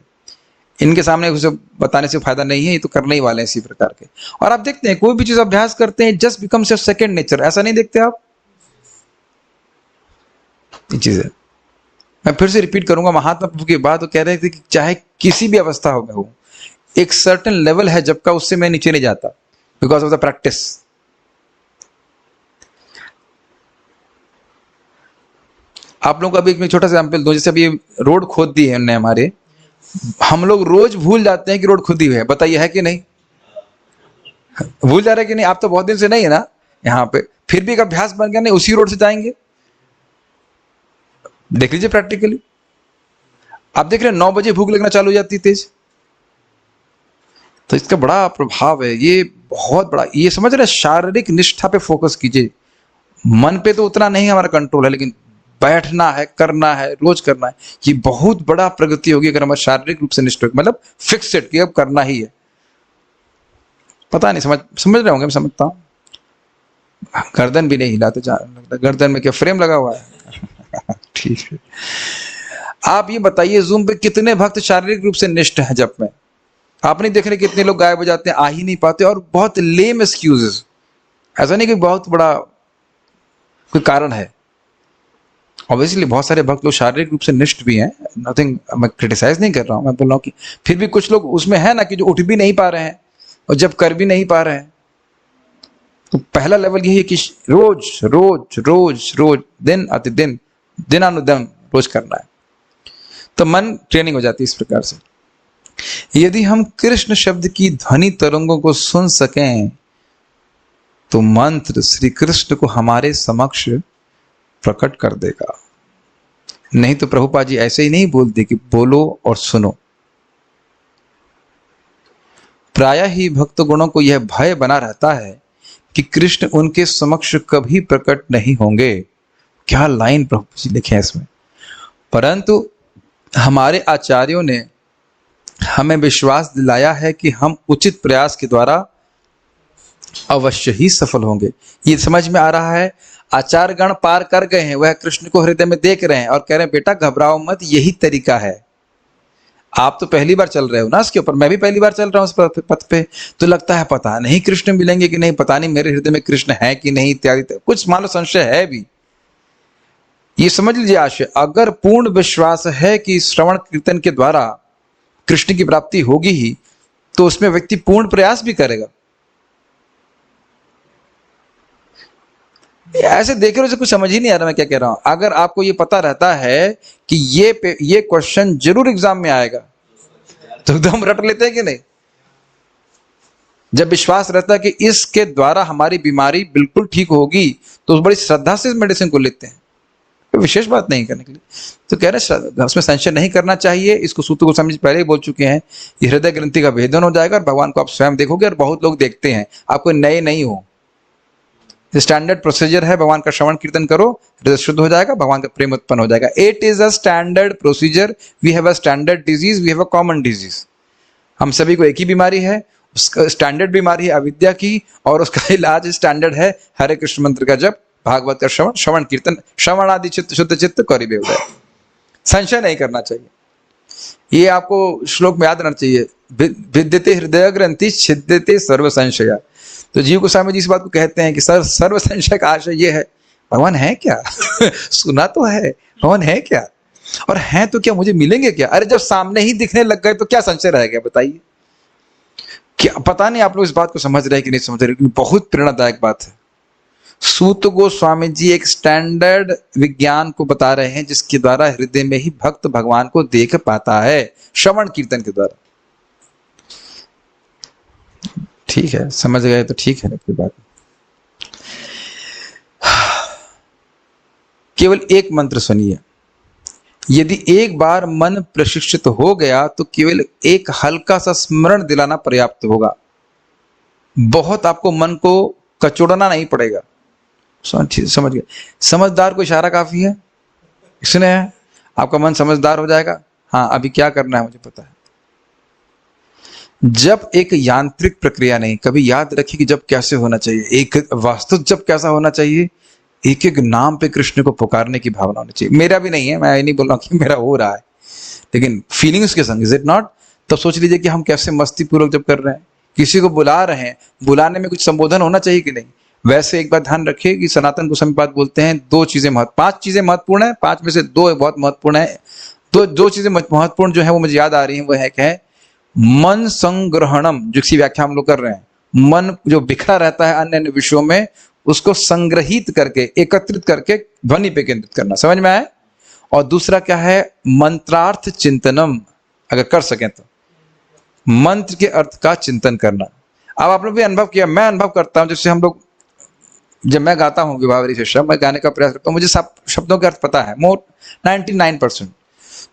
A: इनके सामने उसे बताने से फायदा नहीं है, ये तो करने ही वाले हैं इसी प्रकार के। और आप देखते हैं कोई भी चीज अभ्यास करते हैं just becomes your second nature, ऐसा नहीं देखते आप? ये चीज है। मैं फिर से रिपीट करूंगा, महात्मा प्रभु की बात, तो कह रहे थे कि चाहे किसी भी अवस्था में हो, एक सर्टेन लेवल है जब का उससे मैं नीचे नहीं जाता, बिकॉज ऑफ द प्रैक्टिस। आप लोगों को अभी एक छोटा सा एग्जाम्पल दो, जैसे अभी रोड खोद दी है उन्होंने हमारे, हम लोग रोज भूल जाते हैं कि रोड खुदी हुई है, बताइए है कि नहीं? भूल जा रहे हैं कि नहीं? आप तो बहुत दिन से नहीं है ना यहाँ पे, फिर भी एक अभ्यास बन गया, नहीं उसी रोड से जाएंगे। देख लीजिए प्रैक्टिकली, आप देख रहे हैं 9 बजे भूख लगना चालू हो जाती तेज, तो इसका बड़ा प्रभाव है, ये बहुत बड़ा। ये समझ रहे, शारीरिक निष्ठा पे फोकस कीजिए। मन पे तो उतना नहीं हमारा कंट्रोल है, लेकिन बैठना है, करना है, रोज करना है, ये बहुत बड़ा प्रगति होगी अगर हम शारीरिक रूप से निष्ठ, मतलब फिक्सेड कि अब करना ही है। पता नहीं समझ रहे होंगे, मैं समझता हूं। गर्दन भी नहीं हिलाते, गर्दन में क्या फ्रेम लगा हुआ है? ठीक है। आप ये बताइए, जूम पे कितने भक्त शारीरिक रूप से निष्ठ हैं जब में? आप नहीं देख रहे कितने लोग गायब हो जाते हैं, आ ही नहीं पाते, और बहुत लेम एक्सक्यूजेस। ऐसा नहीं कि बहुत बड़ा कोई कारण है। ऑब्वियसली बहुत सारे भक्त लोग शारीरिक रूप से निष्ठ भी हैं, नथिंग, मैं क्रिटिसाइज नहीं कर रहा हूं, मैं बोल रहा हूं कि फिर भी कुछ लोग उसमें है ना कि जो उठ भी नहीं पा रहे हैं और जब कर भी नहीं पा रहे हैं। तो पहला लेवल यही है कि रोज रोज रोज रोज, दिन अतिदिन, दिनानुदिन रोज करना है, तो मन ट्रेनिंग हो जाती है इस प्रकार से। यदि हम कृष्ण शब्द की ध्वनि तरंगों को सुन सकें तो मंत्र श्री कृष्ण को हमारे समक्ष प्रकट कर देगा। नहीं तो प्रभुपाद जी ऐसे ही नहीं बोलते कि बोलो और सुनो। प्रायः ही भक्त गुणों को यह भय बना रहता है कि कृष्ण उनके समक्ष कभी प्रकट नहीं होंगे। क्या लाइन प्रभु जी लिखे हैं इसमें। परंतु हमारे आचार्यों ने हमें विश्वास दिलाया है कि हम उचित प्रयास के द्वारा अवश्य ही सफल होंगे। ये समझ में आ रहा है, आचार्य गण पार कर गए हैं, वह कृष्ण को हृदय में देख रहे हैं और कह रहे हैं बेटा घबराओ मत, यही तरीका है। आप तो पहली बार चल रहे हो ना इसके ऊपर, मैं भी पहली बार चल रहा हूं इस पथ पे, तो लगता है पता नहीं कृष्ण मिलेंगे कि नहीं, पता नहीं मेरे हृदय में कृष्ण है कि नहीं, इत्यादि कुछ मान लो संशय है भी। ये समझ लीजिए आशय, अगर पूर्ण विश्वास है कि श्रवण कीर्तन के द्वारा कृष्ण की प्राप्ति होगी ही, तो उसमें व्यक्ति पूर्ण प्रयास भी करेगा। ऐसे देख रहे हो कुछ समझ ही नहीं आ रहा मैं क्या कह रहा हूं। अगर आपको ये पता रहता है कि ये क्वेश्चन जरूर एग्जाम में आएगा, तो एकदम रट लेते हैं कि नहीं? जब विश्वास रहता है कि इसके द्वारा हमारी बीमारी बिल्कुल ठीक होगी, तो बड़ी श्रद्धा से इस मेडिसिन को लेते हैं, कोई विशेष बात नहीं करने के लिए। तो कह रहे उसमें संशय नहीं करना चाहिए। इसको सूत्र को समझ पहले ही बोल चुके हैं, ये हृदय ग्रंथि का भेदन हो जाएगा और भगवान को आप स्वयं देखोगे, और बहुत लोग देखते हैं, आपको नए नहीं हो। स्टैंडर्ड प्रोसीजर है, भगवान का श्रवण कीर्तन करो, हृदय शुद्ध हो जाएगा, भगवान का प्रेम उत्पन्न हो जाएगा। It is a standard procedure. We have a standard disease, we have a common disease. हम सभी को एक ही बीमारी है, उसका स्टैंडर्ड बीमारी है अविद्या की, और उसका इलाज स्टैंडर्ड है हरे कृष्ण मंत्र का जप, भागवत का श्रवण, श्रवण कीर्तन, श्रवण आदि चित्त शुद्ध चित्त करिबे उदय। संशय नहीं करना चाहिए। ये आपको श्लोक में याद रहना चाहिए, विद्यते हृदय ग्रंथि छिद्यते सर्व संशया। तो जीव गोस्वामी जी इस बात को कहते हैं कि सर्व संशय का आशय ये है, भगवान है क्या? सुना तो है, भगवान है क्या, और हैं तो क्या मुझे मिलेंगे क्या? अरे जब सामने ही दिखने लग गए तो क्या संशय रह गया बताइए? क्या पता नहीं आप लोग इस बात को समझ रहे हैं कि नहीं समझ रहे, क्योंकि बहुत प्रेरणादायक बात है। सूत गोस्वामी जी एक स्टैंडर्ड विज्ञान को बता रहे हैं जिसके द्वारा हृदय में ही भक्त भगवान को देख पाता है, श्रवण कीर्तन के द्वारा। ठीक है, समझ गए तो ठीक है, कोई बात नहीं। केवल एक मंत्र सुनिए, यदि एक बार मन प्रशिक्षित हो गया तो केवल एक हल्का सा स्मरण दिलाना पर्याप्त होगा। बहुत आपको मन को कचोड़ना नहीं पड़ेगा। समझ गए? समझदार को इशारा काफी है, इसने आपका मन समझदार हो जाएगा। हाँ, अभी क्या करना है मुझे पता है। जब एक यांत्रिक प्रक्रिया नहीं, कभी याद रखिए कि जब कैसे होना चाहिए, एक वास्तु जब कैसा होना चाहिए, एक एक नाम पे कृष्ण को पुकारने की भावना होनी चाहिए। मेरा भी नहीं है, मैं ये नहीं बोल रहा कि मेरा हो रहा है, लेकिन फीलिंग्स के संग, इज इट नॉट? तब सोच लीजिए कि हम कैसे मस्ती पूर्वक जब कर रहे हैं, किसी को बुला रहे हैं, बुलाने में कुछ संबोधन होना चाहिए कि नहीं। वैसे एक बात ध्यान रखिए कि सनातन गोस्वामी बात बोलते हैं, पांच चीजें महत्वपूर्ण है, पांच में से दो बहुत महत्वपूर्ण है। दो चीजें महत्वपूर्ण जो है वो मुझे याद आ रही है, वो है क्या है? मन संग्रहणम, जिसकी व्याख्या हम लोग कर रहे हैं, मन जो बिखरा रहता है अन्य अन्य विषयों में, उसको संग्रहित करके, एकत्रित करके ध्वनि पे केंद्रित करना। समझ में आए? और दूसरा क्या है? मंत्रार्थ चिंतनम, अगर कर सकें तो मंत्र के अर्थ का चिंतन करना। अब आप लोग भी अनुभव किया, मैं अनुभव करता हूं, जैसे हम लोग, जब मैं गाता हूँ विभावरी शिष्य, मैं गाने का प्रयास करता हूँ, मुझे सब शब्दों के अर्थ पता है, मोर 99%।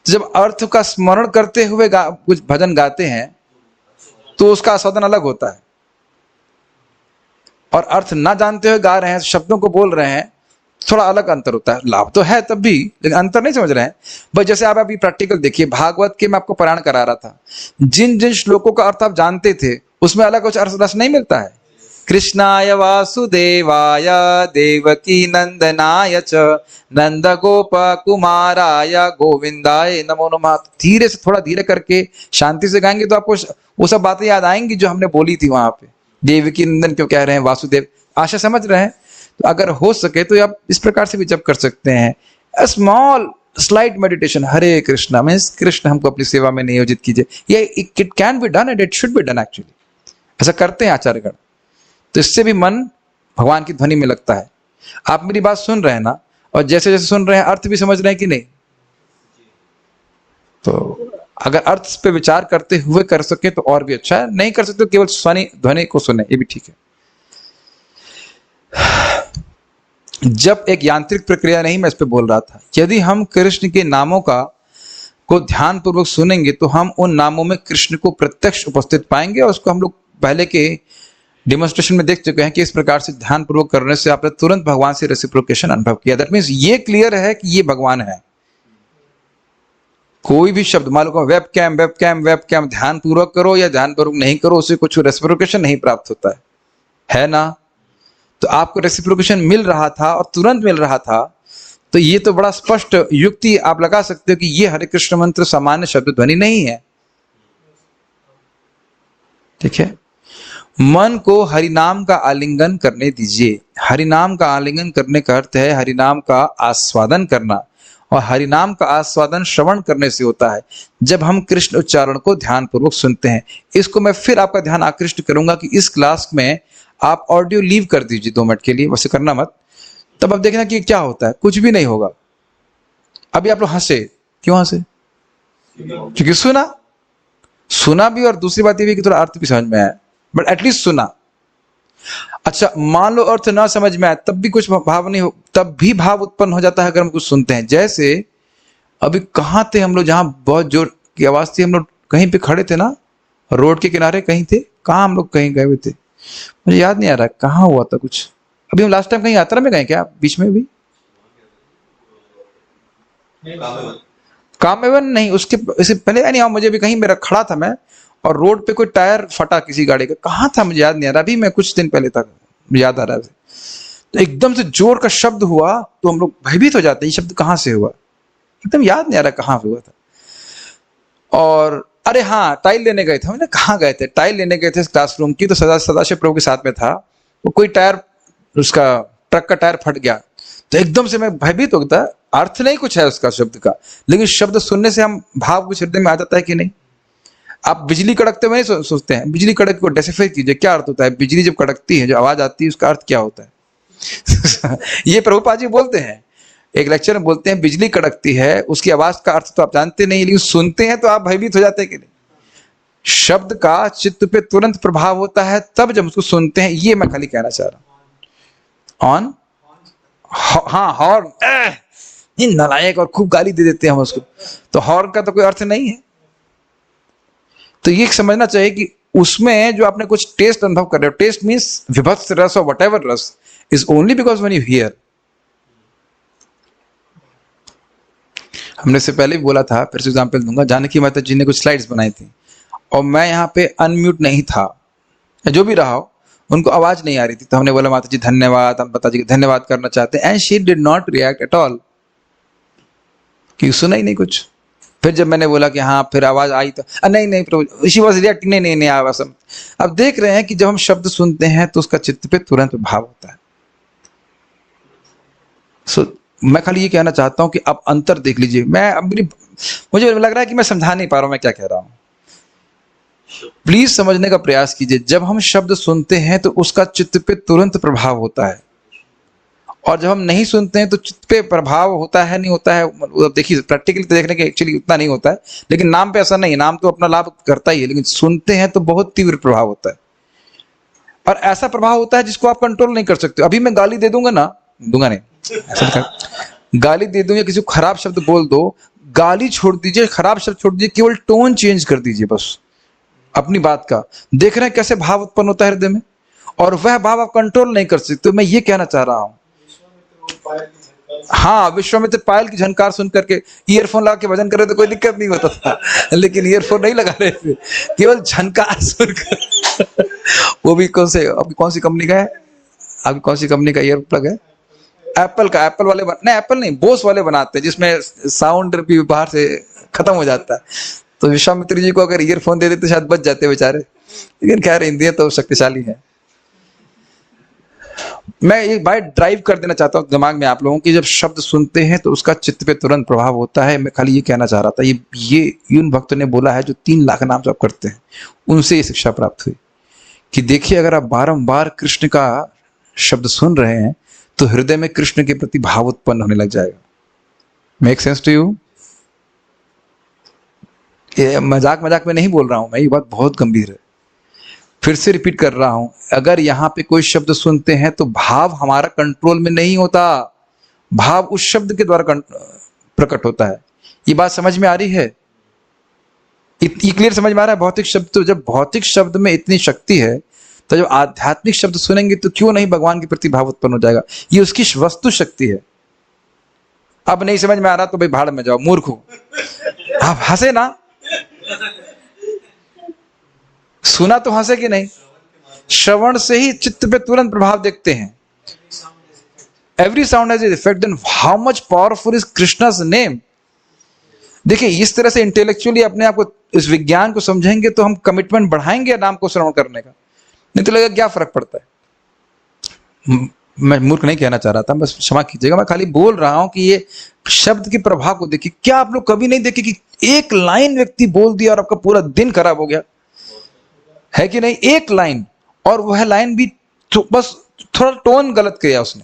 A: तो जब अर्थ का स्मरण करते हुए कुछ भजन गाते हैं तो उसका आस्वादन अलग होता है, और अर्थ ना जानते हुए गा रहे हैं, शब्दों को बोल रहे हैं, थोड़ा अलग अंतर होता है। लाभ तो है तब भी, लेकिन अंतर नहीं समझ रहे हैं। बस जैसे आप अभी प्रैक्टिकल देखिए, भागवत के मैं आपको पारायण करा रहा था, जिन जिन श्लोकों का अर्थ आप जानते थे उसमें अलग कुछ अर्थ रस नहीं मिलता है। कृष्णाय वासुदेवाय देवकी नंदनाय च नंद गोप कुमाराय गोविंदाय नमो नमः। धीरे से, थोड़ा धीरे करके शांति से गाएंगे तो आपको वो सब बातें याद आएंगी जो हमने बोली थी वहां पे। देवकी नंदन क्यों कह रहे हैं, वासुदेव, आशा समझ रहे हैं? तो अगर हो सके तो आप इस प्रकार से भी जप कर सकते हैं। स्मॉल स्लाइट मेडिटेशन, हरे कृष्णा मीन्स कृष्ण हमको अपनी सेवा में नियोजित कीजिए। ये it can be done and it should be done actually. ऐसा करते हैं आचार्यगण, तो इससे भी मन भगवान की ध्वनि में लगता है। आप मेरी बात सुन रहे हैं ना, और जैसे जैसे सुन रहे हैं अर्थ भी समझ रहे हैं कि नहीं? तो अगर अर्थ पे विचार करते हुए कर सके तो और भी अच्छा है, नहीं कर सकते तो केवल स्वनी ध्वनि को सुने, ये भी ठीक है। जब एक यांत्रिक प्रक्रिया नहीं, मैं इस पे बोल रहा था, यदि हम कृष्ण के नामों को ध्यान पूर्वक सुनेंगे तो हम उन नामों में कृष्ण को प्रत्यक्ष उपस्थित पाएंगे। और उसको हम लोग पहले के डेमोन्स्ट्रेशन में देख चुके हैं कि इस प्रकार से ध्यान पूर्वक करने से आपने तुरंत भगवान से रेसिप्रोकेशन अनुभव किया। दैट मीन्स ये क्लियर है कि ये भगवान है। कोई भी शब्द, मान लो वेब कैम, ध्यान पूर्वक करो या ध्यान पूर्वक नहीं करो, उससे कुछ रेसिप्रोकेशन नहीं प्राप्त होता है ना? तो आपको रेसिप्रोकेशन मिल रहा था और तुरंत मिल रहा था, तो ये तो बड़ा स्पष्ट युक्ति आप लगा सकते हो कि ये हरे कृष्ण मंत्र सामान्य शब्द ध्वनि नहीं है। ठीक है, मन को हरिनाम का आलिंगन करने दीजिए। हरिनाम का आलिंगन करने का अर्थ है हरिनाम का आस्वादन करना, और हरिनाम का आस्वादन श्रवण करने से होता है जब हम कृष्ण उच्चारण को ध्यान पूर्वक सुनते हैं। इसको मैं फिर आपका ध्यान आकृष्ट करूंगा कि इस क्लास में आप ऑडियो लीव कर दीजिए 2 मिनट के लिए, वैसे करना मत। तब आप देखना कि क्या होता है, कुछ भी नहीं होगा। अभी आप लोग हंसे, क्यों हंसे? क्योंकि सुना भी, और दूसरी बात ये भी कि थोड़ा अर्थ भी समझ में आया, बट एटलीस्ट सुना। अच्छा, मान लो अर्थ ना समझ में आए तब भी कुछ भाव नहीं हो, तब भी भाव उत्पन्न हो जाता है अगर हम कुछ सुनते हैं। जैसे अभी कहाँ थे हम लोग, जहां बहुत जोर की आवाज थी, हम लोग कहीं पे खड़े थे ना, रोड के किनारे कहीं थे, कहाँ हम लोग कहीं गए हुए थे, मुझे याद नहीं आ रहा कहाँ हुआ था कुछ। अभी हम लास्ट टाइम कहीं यात्रा में गए क्या बीच में भी? कामेवन नहीं, उसके इससे पहले नहीं, मुझे भी कहीं मेरा खड़ा था मैं, और रोड पे कोई टायर फटा किसी गाड़ी का, कहाँ था मुझे याद नहीं आ रहा, अभी मैं कुछ दिन पहले था, याद आ रहा है। तो एकदम से जोर का शब्द हुआ तो हम लोग भयभीत हो जाते हैं, ये शब्द कहाँ से हुआ, एकदम याद नहीं आ रहा कहाँ हुआ था। और अरे हाँ, टाइल लेने गए थे, हमने कहाँ गए थे, टाइल लेने गए थे क्लासरूम की, तो सदाशिव प्रभु के साथ में था, वो कोई टायर, उसका ट्रक का टायर फट गया, तो एकदम से मैं भयभीत हो गया। अर्थ नहीं कुछ है उसका शब्द का, लेकिन शब्द सुनने से हम भाव कुछ हृदय में आ जाता है कि नहीं। आप बिजली कड़कते हुए नहीं सोचते हैं, बिजली कड़क को डेसिफाई कीजिए, क्या अर्थ होता है, बिजली जब कड़कती है, जो आवाज आती है, उसका अर्थ क्या होता है। ये प्रभुपाद जी बोलते हैं, एक लेक्चर में बोलते हैं, बिजली कड़कती है, उसकी आवाज का अर्थ तो आप जानते नहीं, लेकिन सुनते हैं तो आप भयभीत हो जाते हैं कि नहीं। शब्द का चित्त पे तुरंत प्रभाव होता है तब जब उसको सुनते हैं, ये मैं खाली कहना चाह रहा हूं। ऑन, हाँ, हॉर्न, नालायक, और खूब गाली दे देते हैं हम उसको, तो हॉर्न का तो कोई अर्थ नहीं है। तो ये समझना चाहिए कि उसमें जो आपने कुछ टेस्ट अनुभव कर रहे हो, टेस्ट मीन्स विभत्स रस और व्हाटएवर रस, is only because when you here. हमने से पहले भी बोला था, फिर से एग्जाम्पल दूंगा, जानकी माता जी ने कुछ स्लाइड्स बनाई थी और मैं यहाँ पे अनम्यूट नहीं था, जो भी रहा हो, उनको आवाज नहीं आ रही थी, तो हमने बोला माता जी धन्यवाद, हम माता जी को धन्यवाद करना चाहते हैं, and she did not react at all, कि सुना ही नहीं कुछ। फिर जब मैंने बोला कि हाँ, फिर आवाज आई तो नहीं प्रभु, शी वाज रिएक्टिंग, नहीं आवाज। अब देख रहे हैं कि जब हम शब्द सुनते हैं तो उसका चित्त पे तुरंत प्रभाव होता है। सो मैं खाली ये कहना चाहता हूं कि आप अंतर देख लीजिए। मैं अब मुझे लग रहा है कि मैं समझा नहीं पा रहा हूं मैं क्या कह रहा हूं, प्लीज समझने का प्रयास कीजिए। जब हम शब्द सुनते हैं तो उसका चित्त पे तुरंत प्रभाव होता है, और जब हम नहीं सुनते हैं तो चित्त पे प्रभाव होता है नहीं होता है, देखिए प्रैक्टिकली तो देखने के एक्चुअली उतना नहीं होता है, लेकिन नाम पे ऐसा नहीं है, नाम तो अपना लाभ करता ही है, लेकिन सुनते हैं तो बहुत तीव्र प्रभाव होता है। और ऐसा प्रभाव होता है जिसको आप कंट्रोल नहीं कर सकते। अभी मैं गाली दे दूंगा ना, दूंगा नहीं, ऐसा गाली दे दूं या किसी को खराब शब्द बोल दो, गाली छोड़ दीजिए, खराब शब्द छोड़ दीजिए, केवल टोन चेंज कर दीजिए बस अपनी बात का। देख रहे हैं कैसे भाव उत्पन्न होता है हृदय में, और वह भाव आप कंट्रोल नहीं कर सकते। मैं ये कहना चाह रहा हूं, हाँ, विश्वामित्र पायल की झनकार सुन करके ईयरफोन लगा के भजन कर रहे तो कोई दिक्कत नहीं होता था, लेकिन ईयरफोन नहीं लगा रहे थे, केवल झनकार सुनकर। वो भी कौन सी कंपनी का है, आपकी कौन सी कंपनी का ईयर प्लग है? एप्पल का, एप्पल वाले नहीं, एप्पल नहीं, बोस वाले बनाते हैं, जिसमें साउंड भी बाहर से खत्म हो जाता है। तो विश्वामित्र जी को अगर ईयरफोन दे देते शायद बच जाते बेचारे, लेकिन खैर इंद्रिय तो शक्तिशाली है। मैं एक बात ड्राइव कर देना चाहता हूं दिमाग में आप लोगों की, जब शब्द सुनते हैं तो उसका चित्त पे तुरंत प्रभाव होता है। मैं खाली ये कहना चाह रहा था, ये उन भक्तों ने बोला है जो 3 लाख नाम जप करते हैं, उनसे ये शिक्षा प्राप्त हुई कि देखिए, अगर आप बारंबार कृष्ण का शब्द सुन रहे हैं तो हृदय में कृष्ण के प्रति भाव उत्पन्न होने लग जाएगा। Make sense to you? ये मजाक में नहीं बोल रहा हूं मैं, ये बात बहुत गंभीर है। फिर से रिपीट कर रहा हूं, अगर यहां पे कोई शब्द सुनते हैं तो भाव हमारा कंट्रोल में नहीं होता, भाव उस शब्द के द्वारा प्रकट होता है। ये बात समझ में आ रही है? ये क्लियर समझ में आ रहा है? भौतिक शब्द, तो जब भौतिक शब्द में इतनी शक्ति है तो जब आध्यात्मिक शब्द सुनेंगे तो क्यों नहीं भगवान के प्रति भाव उत्पन्न हो जाएगा। ये उसकी वस्तु शक्ति है। अब नहीं समझ में आ रहा तो भाई भाड़ में जाओ, मूर्ख हो। आप हंसे ना, सुना तो हंसे कि नहीं? श्रवण से ही चित्त पे तुरंत प्रभाव देखते हैं। Every sound has an effect, then how much powerful is Krishna's name. देखिए, इस तरह से इंटेलेक्चुअली अपने आप को, इस विज्ञान को समझेंगे तो हम कमिटमेंट बढ़ाएंगे नाम को श्रवण करने का, नहीं तो लगेगा क्या फर्क पड़ता है। मैं मूर्ख नहीं कहना चाह रहा था, बस क्षमा कीजिएगा, मैं खाली बोल रहा हूं कि ये शब्द के प्रभाव को देखिए। क्या आप लोग कभी नहीं देखे कि एक लाइन व्यक्ति बोल दिया और आपका पूरा दिन खराब हो गया, है कि नहीं? एक लाइन, और वह लाइन भी बस थोड़ा टोन गलत किया उसने,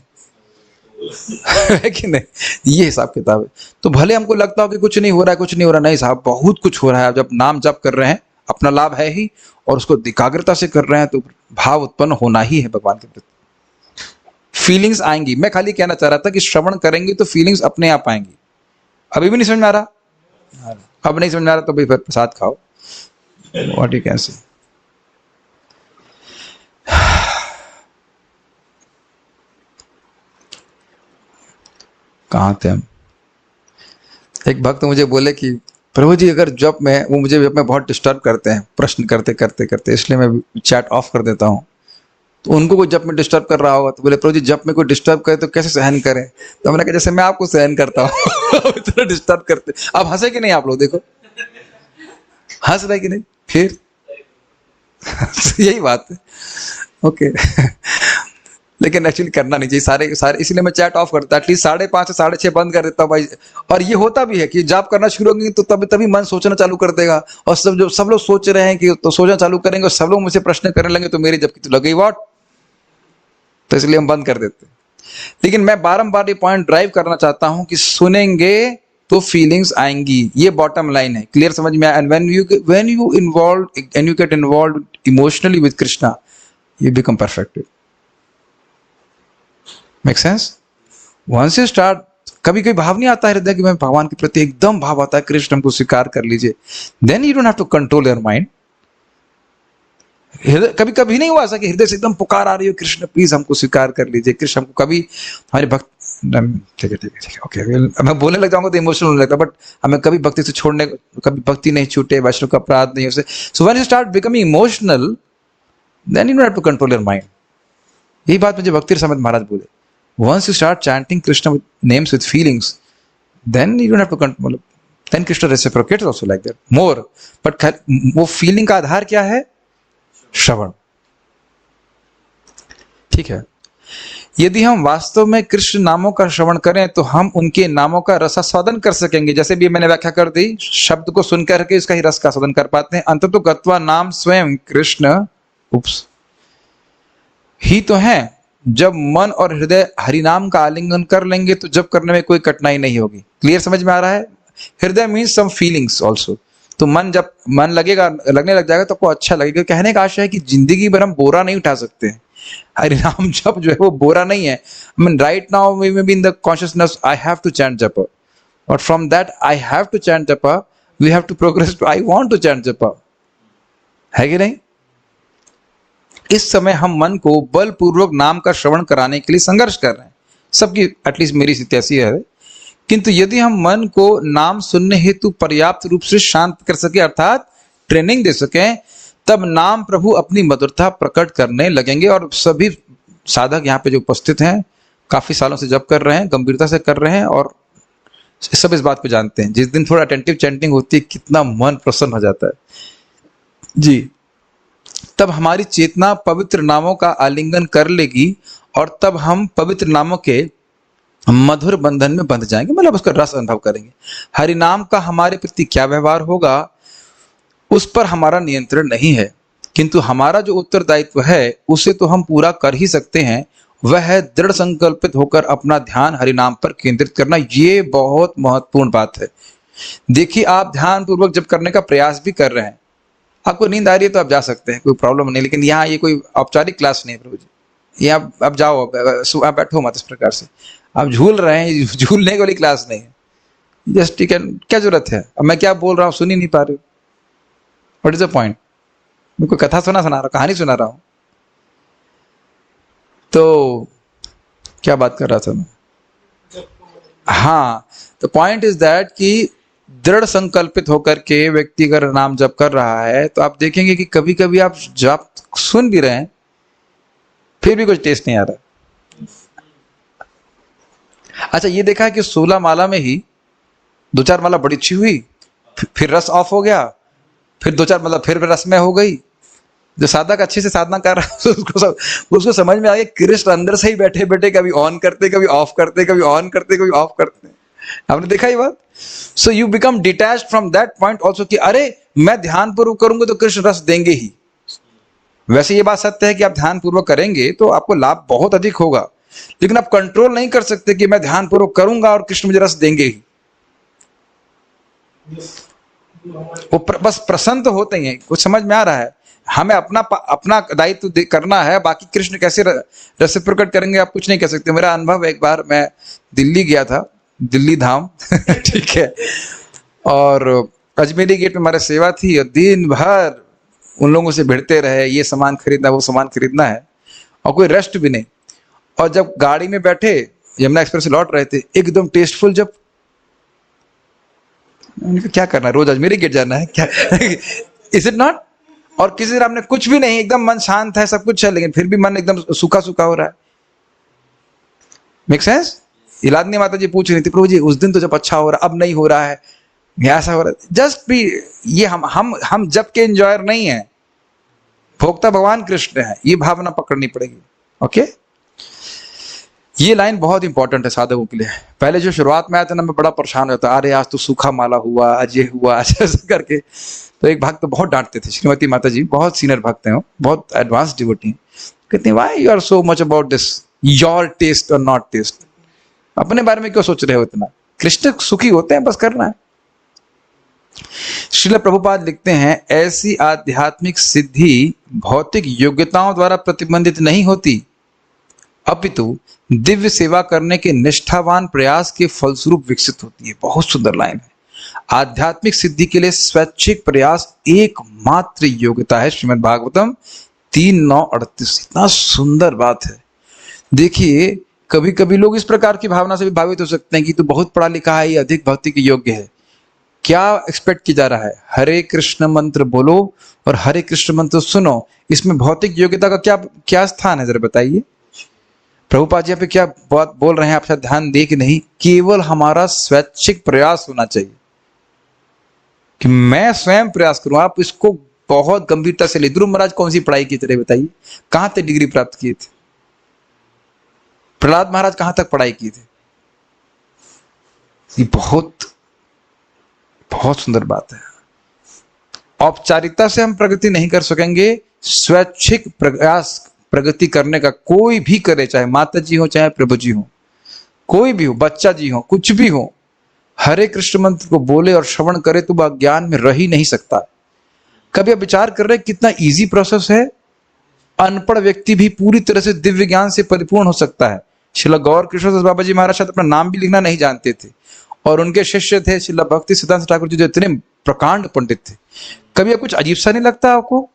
A: है कि नहीं? ये हिसाब किताब है। तो भले हमको लगता हो कि कुछ नहीं हो रहा है, कुछ नहीं हो रहा, नहीं साहब, बहुत कुछ हो रहा है। जब नाम जप कर रहे हैं, अपना लाभ है ही, और उसको एकाग्रता से कर रहे हैं तो भाव उत्पन्न होना ही है भगवान के प्रति। फीलिंग्स आएंगी। मैं खाली कहना चाह रहा था कि श्रवण करेंगे तो फीलिंग्स अपने आप आएंगी। अभी भी नहीं समझ में आ रहा? अब नहीं समझ में आ रहा तो भाई फिर प्रसाद खाओ, व्हाट यू कैन से। कहाँ थे हम? एक भक्त मुझे बोले कि प्रभु जी अगर जब मैं बहुत डिस्टर्ब करते हैं प्रश्न करते करते करते, इसलिए मैं चैट ऑफ कर देता हूँ। तो उनको कोई जब में डिस्टर्ब कर रहा होगा तो बोले प्रभु जी जब में कोई डिस्टर्ब करे तो कैसे सहन करें? तो मैंने कहा जैसे मैं आपको सहन करता हूँ इतना डिस्टर्ब करते। अब हंसे कि नहीं आप लोग? देखो हंस रहे कि नहीं? फिर यही बात है। ओके लेकिन एक्चुअली करना नहीं चाहिए सारे सारे, इसलिए मैं चैट ऑफ करता, एटलीस्ट 5:30 से 6:30 बंद कर देता हूँ भाई। और ये होता भी है कि जब करना शुरू होंगे तो तभी तभी मन सोचना चालू कर देगा, और सब लोग सोच रहे हैं कि तो सोचना चालू करेंगे, और सब लोग मुझसे प्रश्न करने लगे तो मेरी जबकि तो लगी व्हाट, तो इसलिए हम बंद कर देते। लेकिन मैं बारंबार ये पॉइंट ड्राइव करना चाहता हूं कि सुनेंगे तो फीलिंग्स आएंगी, ये बॉटम लाइन है। क्लियर समझ में आया? And when you involve and you get involve emotionally with Krishna, you become perfect. Make sense? Once you start, कभी कभी भाव नहीं आता है हृदय कि मैं भगवान के प्रति एकदम भाव आता है, कृष्ण हमको स्वीकार कर लीजिए, then you don't have to control your mind. कभी कभी नहीं हुआ ऐसा कि हृदय से एकदम पुकार आ रही हो, कृष्ण प्लीज हमको स्वीकार कर लीजिए, कृष्ण हमको, कभी हमारे भक्त, ठीक है ठीक है ठीक है ओके, मैं बोलने लग जाऊंगा तो इमोशनल होने लगता, बट हमें कभी भक्ति से छोड़ने, कभी भक्ति नहीं छूटे, वैष्णव का अपराध नहीं हो। So when you start becoming emotional then you don't have to control your mind. यही बात मुझे भक्ति रसामृत महाराज बोले, once you start chanting Krishna with names with feelings, then you don't have to control, then Krishna reciprocates also like that more, but वो feeling का आधार क्या है? श्रवण। ठीक है, यदि हम वास्तव में कृष्ण नामों का श्रवण करें तो हम उनके नामों का रसास्वादन कर सकेंगे। जैसे भी मैंने व्याख्या कर दी, शब्द को सुन करके इसका ही रस का स्वादन कर पाते हैं। अंततो गत्वा नाम स्वयं कृष्ण उप्स ही तो है। जब मन और हृदय हरिनाम का आलिंगन कर लेंगे तो जब करने में कोई कठिनाई नहीं होगी। क्लियर समझ में आ रहा है? हृदय मीन्स सम फीलिंग्स ऑल्सो। तो जब मन लगने लग जाएगा तो आपको अच्छा लगेगा। कहने का आशय है कि जिंदगी भर हम बोरा नहीं उठा सकते हैं। हरिनाम जप जो है वो बोरा नहीं है। I mean right now we may be in the consciousness I have to chant जप, और from that I have to chant जप we have to progress to I want to chant जप, है कि नहीं? इस समय हम मन को बलपूर्वक नाम का श्रवण कराने के लिए संघर्ष कर रहे हैं। सबकी एटलीस्ट मेरी स्थिति ऐसी है। किंतु यदि हम मन को नाम सुनने हेतु पर्याप्त रूप से शांत कर सके, अर्थात ट्रेनिंग दे सकें, तब नाम प्रभु अपनी मधुरता प्रकट करने लगेंगे। और सभी साधक यहाँ पे जो उपस्थित हैं काफी सालों से जप कर रहे हैं, गंभीरता से कर रहे हैं, और सब इस बात को जानते हैं। जिस दिन थोड़ा अटेंटिव चैंटिंग होती है कितना मन प्रसन्न हो जाता है जी। तब हमारी चेतना पवित्र नामों का आलिंगन कर लेगी, और तब हम पवित्र नामों के मधुर बंधन में बंध जाएंगे, मतलब उसका रस अनुभव करेंगे। हरि नाम का हमारे प्रति क्या व्यवहार होगा उस पर हमारा नियंत्रण नहीं है, किंतु हमारा जो उत्तरदायित्व है उसे तो हम पूरा कर ही सकते हैं। वह है दृढ़ संकल्पित होकर अपना ध्यान हरि नाम पर केंद्रित करना। ये बहुत महत्वपूर्ण बात है। देखिए, आप ध्यान पूर्वक जब करने का प्रयास भी कर रहे हैं, आपको नींद आ रही है तो आप जा सकते हैं, कोई प्रॉब्लम नहीं। लेकिन यहाँ ये कोई औपचारिक क्लास नहीं है प्रभु जी, यहाँ आप जाओ, आप बैठो मत इस प्रकार से। आप झूल रहे हैं, झूलने वाली क्लास नहीं है। जस्ट ठीक है, क्या जरूरत है? अब मैं क्या बोल रहा हूँ सुन ही नहीं पा रहे हो? What is the point? मैं कोई कथा सुना रहा हूँ, कहानी सुना रहा हूँ? तो क्या बात कर रहा था मैं? हाँ, तो पॉइंट इज दैट कि दृढ़ संकल्पित होकर के व्यक्ति अगर नाम जप कर रहा है तो आप देखेंगे कि कभी कभी आप जप सुन भी रहे हैं फिर भी कुछ टेस्ट नहीं आ रहा। अच्छा, ये देखा है कि 16 माला में ही 2-4 माला बड़ी अच्छी हुई, फिर रस ऑफ हो गया, फिर 2-4 माला फिर रस में हो गई। जो साधक अच्छे से साधना कर रहा है उसको समझ में आ गया कृष्ण अंदर से ही बैठे बैठे कभी ऑन करते, कभी ऑफ करते, कभी ऑन करते, कभी ऑफ करते। आपने देखा ये बात? So you become detached from that point also कि अरे मैं ध्यान पूर्वक करूंगा तो कृष्ण रस देंगे ही। वैसे ये बात सत्य है कि आप ध्यान पूर्वक करेंगे तो आपको लाभ बहुत अधिक होगा, लेकिन आप कंट्रोल नहीं कर सकते कि मैं ध्यान पूर्वक करूंगा और कृष्ण मुझे रस देंगे ही। वो बस प्रसन्न तो होते हैं। कुछ समझ में आ रहा है? हमें अपना दायित्व करना है, बाकी कृष्ण कैसे रस प्रकट करेंगे आप कुछ नहीं कह सकते। मेरा अनुभव, एक बार मैं दिल्ली गया था, दिल्ली धाम ठीक है, और अजमेरी गेट में हमारी सेवा थी, और दिन भर उन लोगों से भिड़ते रहे, ये सामान खरीदना वो सामान खरीदना है, और कोई रेस्ट भी नहीं। और जब गाड़ी में बैठे यमुना एक्सप्रेस से लौट रहे थे, एकदम टेस्टफुल जब उनका क्या करना है, रोज अजमेरी गेट जाना है क्या? Is it not? और किसी दिन आपने कुछ भी नहीं, एकदम मन शांत है, सब कुछ है, लेकिन फिर भी मन एकदम सूखा सूखा हो रहा है। Make sense? इलादनी माता जी पूछ रही थी, प्रभु जी उस दिन तो जब अच्छा हो रहा, अब नहीं हो रहा है, ऐसा हो रहा है। जस्ट भी, ये हम जब के एंजॉयर नहीं है, भोक्ता भगवान कृष्ण है, ये भावना पकड़नी पड़ेगी। ओके, ये लाइन बहुत इंपॉर्टेंट है साधकों के लिए। पहले जो शुरुआत में आया था ना, मैं बड़ा परेशान होता, अरे आज तो सूखा माला हुआ, आज ये हुआ, ऐसा करके। तो एक भक्त तो बहुत डांटते थे, श्रीमती माता जी, बहुत सीनियर भक्त हैं, बहुत एडवांस डिवोटी, कहते हैं why you are so much about this, your taste और नॉट टेस्ट, अपने बारे में क्यों सोच रहे हो इतना, कृष्ण सुखी होते हैं, बस करना है। श्रील प्रभुपाद लिखते हैं, ऐसी आध्यात्मिक सिद्धि भौतिक योग्यताओं द्वारा प्रतिबंधित नहीं होती, अपितु दिव्य सेवा करने के निष्ठावान प्रयास के फलस्वरूप विकसित होती है। बहुत सुंदर लाइन है। आध्यात्मिक सिद्धि के लिए स्वैच्छिक प्रयास एकमात्र योग्यता है। श्रीमद् भागवतम 3:9-38। इतना सुंदर बात है। देखिए, कभी कभी लोग इस प्रकार की भावना से भी भावित हो सकते हैं कि तू बहुत पढ़ा लिखा है, ये अधिक भक्ति के योग्य है। क्या एक्सपेक्ट किया जा रहा है? हरे कृष्ण मंत्र बोलो और हरे कृष्ण मंत्र सुनो, इसमें भौतिक योग्यता का क्या स्थान है, जरा बताइए। प्रभुपाद जी यहाँ पे क्या बात बोल रहे हैं, आप शायद ध्यान दे कि नहीं, केवल हमारा स्वैच्छिक प्रयास होना चाहिए कि मैं स्वयं प्रयास करूं। आप इसको बहुत गंभीरता से ले। ध्रुव महाराज कौन सी पढ़ाई की थे बताइए, कहां तक डिग्री प्राप्त किए थे? प्रहलाद महाराज कहां तक पढ़ाई की थी? ये बहुत बहुत सुंदर बात है। औपचारिकता से हम प्रगति नहीं कर सकेंगे, स्वैच्छिक प्रयास प्रगति करने का कोई भी करे, चाहे माता जी हो, चाहे प्रभु जी हो, कोई भी हो, बच्चा जी हो, कुछ भी हो, हरे कृष्ण मंत्र को बोले और श्रवण करे तो वह ज्ञान में रह ही नहीं सकता। कभी आप विचार कर रहे हैं कितना इजी प्रोसेस है? अनपढ़ व्यक्ति भी पूरी तरह से दिव्य ज्ञान से परिपूर्ण हो सकता है। श्रील गौर कृष्णदास बाबा जी महाराज शायद अपना नाम भी लिखना नहीं जानते थे, और उनके शिष्य थे श्रील भक्ति सिद्धांत ठाकुर जी, जो इतने प्रकांड पंडित थे। कभी कुछ अजीब सा नहीं लगता आपको?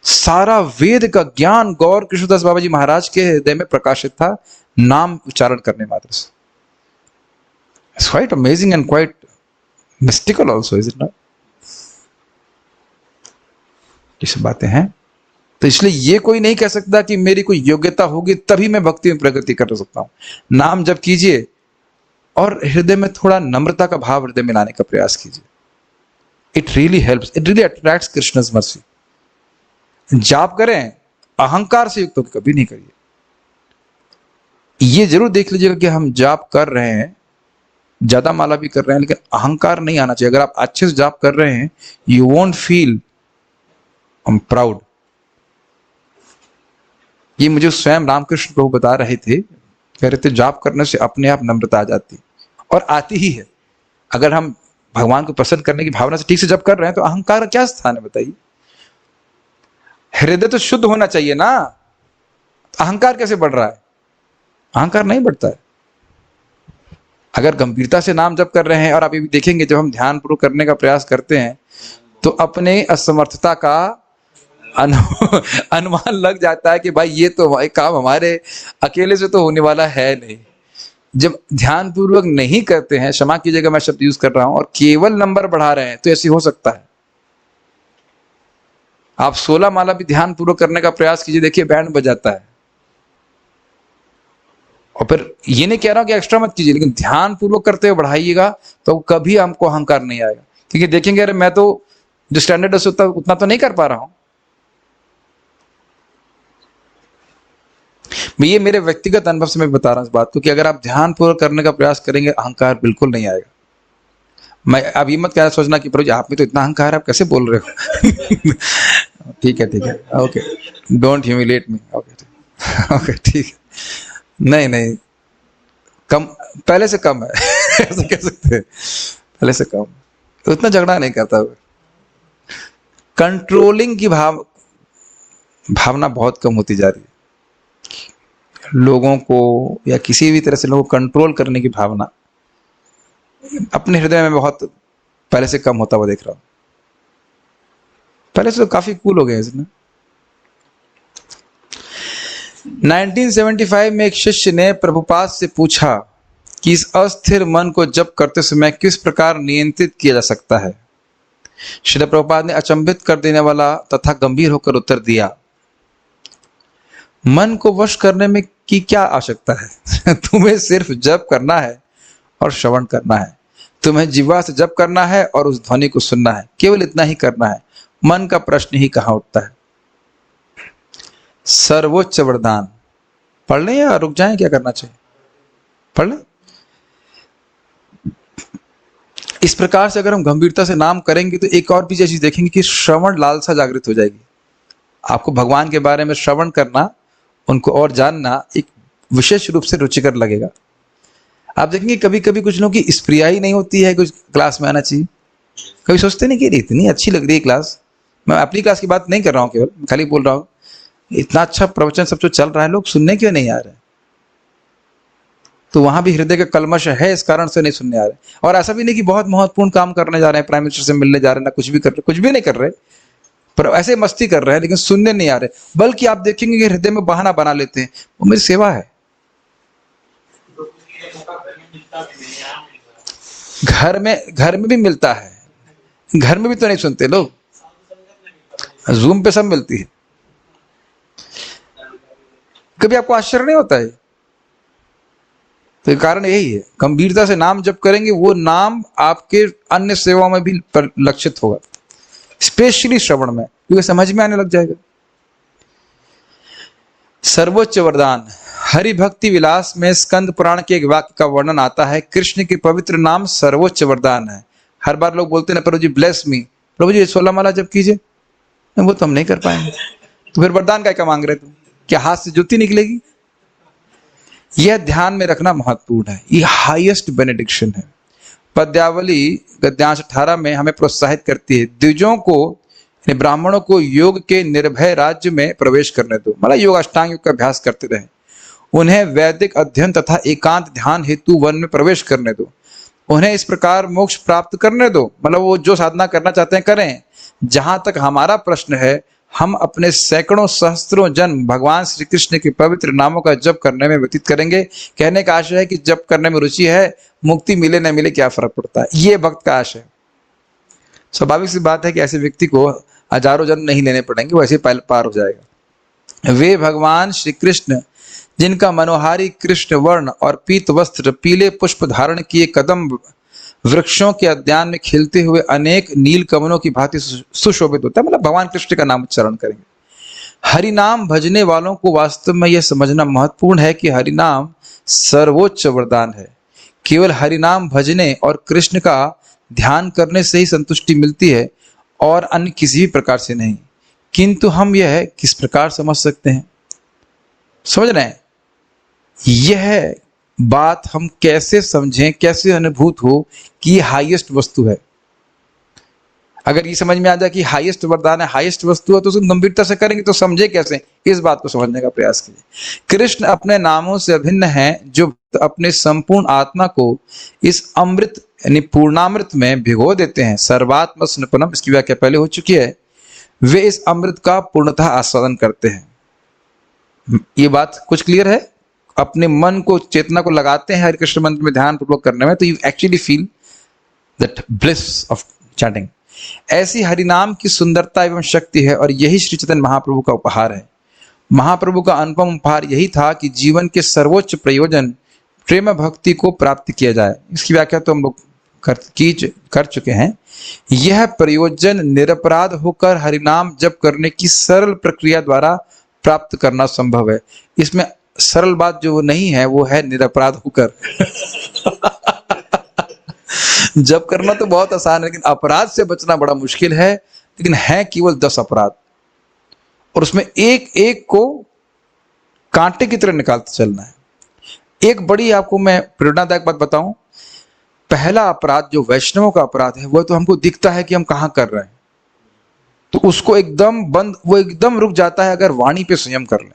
A: सारा वेद का ज्ञान गौर कृष्णदास बाबा जी महाराज के हृदय में प्रकाशित था, नाम उच्चारण करने मात्र से। It's quite amazing and quite mystical also, is it not? ये सब बातें हैं। तो इसलिए ये कोई नहीं कह सकता कि मेरी कोई योग्यता होगी तभी मैं भक्ति में प्रगति कर सकता हूं। नाम जप कीजिए और हृदय में थोड़ा नम्रता का भाव हृदय में लाने का प्रयास कीजिए। It really helps, it really attracts Krishna's mercy. जाप करें, अहंकार से युक्त होकर कभी नहीं करिए। ये जरूर देख लीजिएगा कि हम जाप कर रहे हैं, ज्यादा माला भी कर रहे हैं, लेकिन अहंकार नहीं आना चाहिए। अगर आप अच्छे से जाप कर रहे हैं, यू वोंट फील प्राउड। ये मुझे स्वयं रामकृष्ण प्रभु बता रहे थे, कह रहे थे जाप करने से अपने आप नम्रता आ जाती, और आती ही है। अगर हम भगवान को प्रसन्न करने की भावना से ठीक से जप कर रहे हैं तो अहंकार का क्या स्थान है बताइए? हृदय तो शुद्ध होना चाहिए ना। अहंकार कैसे बढ़ रहा है? अहंकार नहीं बढ़ता है। अगर गंभीरता से नाम जप कर रहे हैं, और आप ये भी देखेंगे जब हम ध्यान पूर्वक करने का प्रयास करते हैं तो अपने असमर्थता का अनुमान लग जाता है कि भाई ये तो भाई काम हमारे अकेले से तो होने वाला है नहीं। जब ध्यान पूर्वक नहीं करते हैं, क्षमा कीजिएगा मैं शब्द यूज कर रहा हूं, और केवल नंबर बढ़ा रहे हैं, तो ऐसी हो सकता है। आप 16 माला भी ध्यान पूर्वक करने का प्रयास कीजिए, देखिए बैंड बजाता है। और फिर ये नहीं कह रहा हूं कि एक्स्ट्रा मत कीजिए, लेकिन ध्यान पूर्वक करते हुए बढ़ाइएगा तो कभी हमको अहंकार नहीं आएगा। क्योंकि देखेंगे अरे मैं तो जो स्टैंडर्ड है उतना तो नहीं कर पा रहा हूं। ये मेरे व्यक्तिगत अनुभव से मैं बता रहा हूं इस बात को, कि अगर आप ध्यान पूर्वक करने का प्रयास करेंगे, अहंकार बिल्कुल नहीं आएगा। मैं अब ये मत क्या सोचना कि प्रभु जी आप में तो इतना अहंकार है, आप कैसे बोल रहे हो? ठीक है, okay, don't humiliate me. Okay, ठीक है, नहीं, कम, पहले से कम है। ऐसा कह सकते हैं, पहले से कम, उतना झगड़ा नहीं करता। कंट्रोलिंग की भावना बहुत कम होती जा रही है। लोगों को या किसी भी तरह से लोगों को कंट्रोल करने की भावना अपने हृदय में बहुत पहले से कम होता हुआ देख रहा हूं। पहले से तो काफी कूल हो गए इसमें। 1975 में एक शिष्य ने प्रभुपाद से पूछा कि इस अस्थिर मन को जप करते समय किस प्रकार नियंत्रित किया जा सकता है। श्रील प्रभुपाद ने अचंभित कर देने वाला तथा गंभीर होकर उत्तर दिया, मन को वश करने में की क्या आवश्यकता है? तुम्हें सिर्फ जप करना है और श्रवण करना है। तुम्हें जिह्वा से जप करना है और उस ध्वनि को सुनना है, केवल इतना ही करना है। मन का प्रश्न ही कहां उठता है। सर्वोच्च वरदान पढ़ लें या रुक जाएं? क्या करना चाहिए? पढ़ लें। इस प्रकार से अगर हम गंभीरता से नाम करेंगे तो एक और भी चीज देखेंगे कि श्रवण लालसा जागृत हो जाएगी। आपको भगवान के बारे में श्रवण करना, उनको और जानना एक विशेष रूप से रुचिकर लगेगा। आप देखेंगे कभी कभी कुछ लोगों की स्प्रिया ही नहीं होती है कुछ क्लास में आना चाहिए। कभी सोचते नहीं कि इतनी अच्छी लग रही है क्लास। मैं अपनी क्लास की बात नहीं कर रहा हूँ, केवल खाली बोल रहा हूँ, इतना अच्छा प्रवचन सब जो चल रहा है, लोग सुनने क्यों नहीं आ रहे? तो वहां भी हृदय का कलमश है, इस कारण से नहीं सुनने आ रहे। और ऐसा भी नहीं कि बहुत महत्वपूर्ण काम करने जा रहे हैं, प्राइम मिनिस्टर से मिलने जा रहे हैं, ना कुछ भी कर रहे, कुछ भी नहीं कर रहे, पर ऐसे मस्ती कर रहे हैं, लेकिन सुनने नहीं आ रहे। बल्कि आप देखेंगे कि हृदय में बहाना बना लेते हैं, वो मेरी सेवा है। घर में भी मिलता है, घर में भी तो नहीं सुनते लोग, जूम पे सब मिलती है। कभी आपको आश्चर्य नहीं होता है? तो कारण यही है, गंभीरता से नाम जप करेंगे, वो नाम आपके अन्य सेवाओं में भी लक्षित होगा, स्पेशली श्रवण में, क्योंकि समझ में आने लग जाएगा। सर्वोच्च वरदान। हरि भक्ति विलास में स्कंद पुराण के एक वाक्य का वर्णन आता है, कृष्ण के पवित्र नाम सर्वोच्च वरदान है। हर बार लोग बोलते हैं, प्रभु जी ब्लेस मी, प्रभु जी 16 माला जप कीजिए। वो तो हम नहीं कर पाएंगे, तो फिर वरदान क्या मांग रहे तुम? क्या हाथ से ज्योति निकलेगी? यह ध्यान में रखना महत्वपूर्ण है। ये हाईएस्ट बेनेडिक्शन है। पद्यावली गद्यांश 18 में हमें प्रोत्साहित करती है, द्विजों को, ब्राह्मणों को योग के निर्भय राज्य में प्रवेश करने दो। मतलब योग, अष्टांग योग का अभ्यास करते रहे। उन्हें वैदिक अध्ययन तथा एकांत ध्यान हेतु वन में प्रवेश करने दो। उन्हें इस प्रकार मोक्ष प्राप्त करने दो, मतलब वो जो साधना करना चाहते हैं करें। जहां तक हमारा प्रश्न है, हम अपने सैकड़ों सहस्त्रों जन्म भगवान श्री कृष्ण के पवित्र नामों का जप करने में व्यतीत करेंगे। कहने का आशय है कि जप करने में रुचि है, मुक्ति मिले न मिले क्या फर्क पड़ता है, ये भक्त का आशय। स्वाभाविक सी बात है कि ऐसे व्यक्ति को हजारों जन्म नहीं लेने पड़ेंगे, वो ऐसे पार हो जाएगा। वे भगवान श्री कृष्ण, जिनका मनोहारी कृष्ण वर्ण और पीत वस्त्र, पीले पुष्प धारण किए कदम वृक्षों के उद्यान में खिलते हुए अनेक नील कमलों की भांति सुशोभित होता है। मतलब भगवान कृष्ण का नाम उच्चारण करेंगे। हरि नाम भजने वालों को वास्तव में यह समझना महत्वपूर्ण है कि हरि नाम सर्वोच्च वरदान है। केवल हरि नाम भजने और कृष्ण का ध्यान करने से ही संतुष्टि मिलती है और अन्य किसी भी प्रकार से नहीं। किंतु हम यह किस प्रकार समझ सकते हैं? समझ रहे हैं? यह बात हम कैसे समझें, कैसे अनुभूत हो कि ये हाईएस्ट वस्तु है। अगर ये समझ में आ जाए कि हाईएस्ट वरदान है, हाईएस्ट वस्तु है, तो उसको गंभीरता से करेंगे तो समझे कैसे, इस बात को समझने का प्रयास कीजिए। कृष्ण अपने नामों से अभिन्न है, जो अपने संपूर्ण आत्मा को इस अमृत यानी पूर्णामृत में भिगो देते हैं। सर्वात्म स्नपनम, इसकी व्याख्या पहले हो चुकी है। वे इस अमृत का पूर्णतः आस्वादन करते हैं। ये बात कुछ क्लियर है? अपने मन को, चेतना को लगाते हैं हरे कृष्ण मंत्र में ध्यान पूर्वक करने में, तो you actually feel that bliss of chanting. ऐसी हरिनाम की सुंदरता एवं शक्ति है, और यही श्री चैतन्य महाप्रभु का उपहार है। महाप्रभु का अनुपम उपहार यही था कि जीवन के सर्वोच्च प्रयोजन प्रेम भक्ति को प्राप्त किया जाए। इसकी व्याख्या तो हम लोग कर चुके हैं। यह प्रयोजन निरपराध होकर हरिनाम जप करने की सरल प्रक्रिया द्वारा प्राप्त करना संभव है। इसमें सरल बात जो नहीं है वो है निरपराध होकर। जप करना तो बहुत आसान है, लेकिन अपराध से बचना बड़ा मुश्किल है। लेकिन है केवल 10 अपराध, और उसमें एक एक को कांटे की तरह निकालते चलना है। एक बड़ी आपको मैं प्रेरणादायक बात बताऊं, पहला अपराध जो वैष्णवों का अपराध है, वो तो हमको दिखता है कि हम कहां कर रहे हैं, तो उसको एकदम बंद, वो एकदम रुक जाता है अगर वाणी पे संयम कर ले।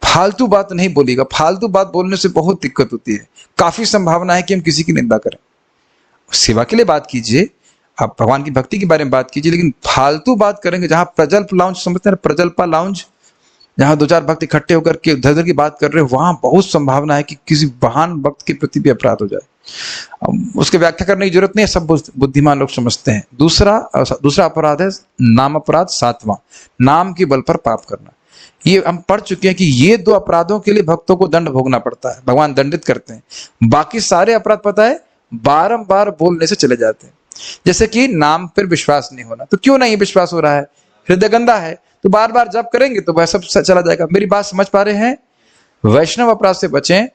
A: फालतू बात नहीं बोलेगा। फालतू बात बोलने से बहुत दिक्कत होती है। काफी संभावना है कि हम किसी की निंदा करें। सेवा के लिए बात कीजिए, आप भगवान की भक्ति के बारे में बात कीजिए, लेकिन फालतू बात करेंगे, जहां प्रजल्प लाउंज समझते हैं, प्रजल्पा लाउंज, जहां दो चार भक्त इकट्ठे होकर के उधर उधर की बात कर रहे हो, वहां बहुत संभावना है कि किसी महान भक्त के प्रति भी अपराध हो जाए। अब उसके व्याख्या करने की जरूरत नहीं है, सब बुद्धिमान लोग समझते हैं। दूसरा अपराध है नाम अपराध, 7वां नाम के बल पर पाप करना। ये हम पढ़ चुके हैं कि ये 2 अपराधों के लिए भक्तों को दंड भोगना पड़ता है, भगवान दंडित करते हैं। बाकी सारे अपराध पता है बारंबार बोलने से चले जाते हैं। जैसे कि नाम पर विश्वास नहीं होना, तो क्यों नहीं विश्वास हो रहा है? हृदय गंदा है, तो बार बार जप करेंगे तो वह सब चला जाएगा। मेरी बात समझ पा रहे हैं? वैष्णव अपराध से बचें,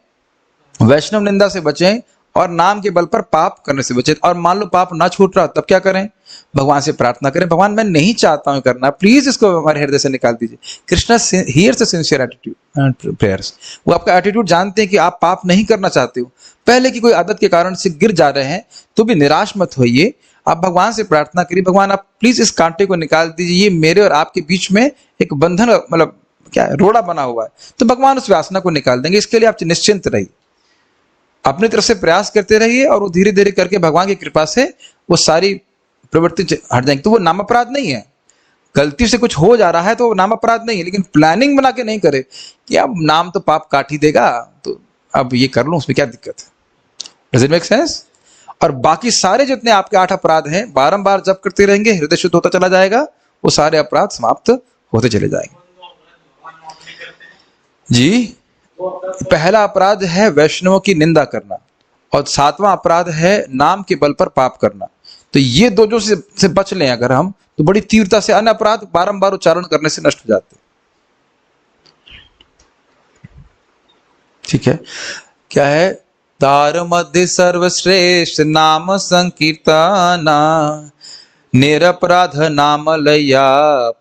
A: वैष्णव निंदा से बचें और नाम के बल पर पाप करने से बचें। और मान लो पाप ना छूट रहा तब क्या करें? भगवान से प्रार्थना करें, भगवान मैं नहीं चाहता हूं करना, प्लीज इसको हमारे हृदय से निकाल दीजिए। Krishna hears the sincere attitude prayers. वो आपका एटीट्यूड जानते हैं कि आप पाप नहीं करना चाहते हो, पहले की कोई आदत के कारण से गिर जा रहे हैं, तो भी निराश मत होइए, आप भगवान से प्रार्थना करिए, भगवान आप प्लीज इस कांटे को निकाल दीजिए, ये मेरे और आपके बीच में एक बंधन, मतलब क्या है, रोड़ा बना हुआ है, तो भगवान उस वासना को निकाल देंगे। इसके लिए आप निश्चिंत रहिए, अपनी तरफ से प्रयास करते रहिए और वो धीरे धीरे करके भगवान की कृपा से वो सारी प्रवृत्ति हट जाएंगी। तो वो नाम अपराध नहीं है, गलती से कुछ हो जा रहा है तो वो नाम अपराध नहीं है, लेकिन प्लानिंग बना के नहीं करे कि अब नाम तो पाप काट ही देगा, तो अब ये कर लूं, उसमें क्या दिक्कत है? Does it make sense? और बाकी सारे जितने आपके 8 अपराध हैं, बारंबार जप करते रहेंगे, हृदय शुद्ध होता चला जाएगा, वो सारे अपराध समाप्त होते चले जाएंगे। जी, पहला अपराध है वैष्णवों की निंदा करना और 7वां अपराध है नाम के बल पर पाप करना। तो ये 2 जो से बच लें अगर हम, तो बड़ी तीव्रता से अन्य अपराध बारंबार उच्चारण करने से नष्ट हो जाते। ठीक है, क्या है? तार मध्य सर्वश्रेष्ठ नाम संकीर्तना, निरपराध नाम लया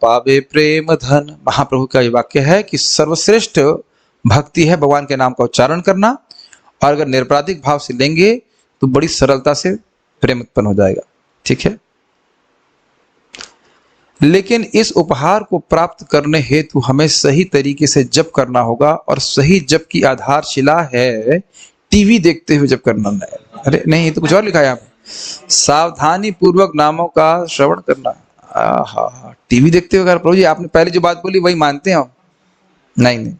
A: पावे प्रेम धन। महाप्रभु का ये वाक्य है कि सर्वश्रेष्ठ भक्ति है भगवान के नाम का उच्चारण करना, और अगर निरपराधिक भाव से लेंगे तो बड़ी सरलता से प्रेम उत्पन्न हो जाएगा। ठीक है, लेकिन इस उपहार को प्राप्त करने हेतु हमें सही तरीके से जप करना होगा, और सही जप की आधारशिला है टीवी देखते हुए जप करना नहीं। अरे नहीं, तो कुछ और लिखा है यहाँ पे, सावधानी पूर्वक नामों का श्रवण करना। टीवी देखते हुए प्रभु जी आपने पहले जो बात बोली वही मानते हैं? नहीं,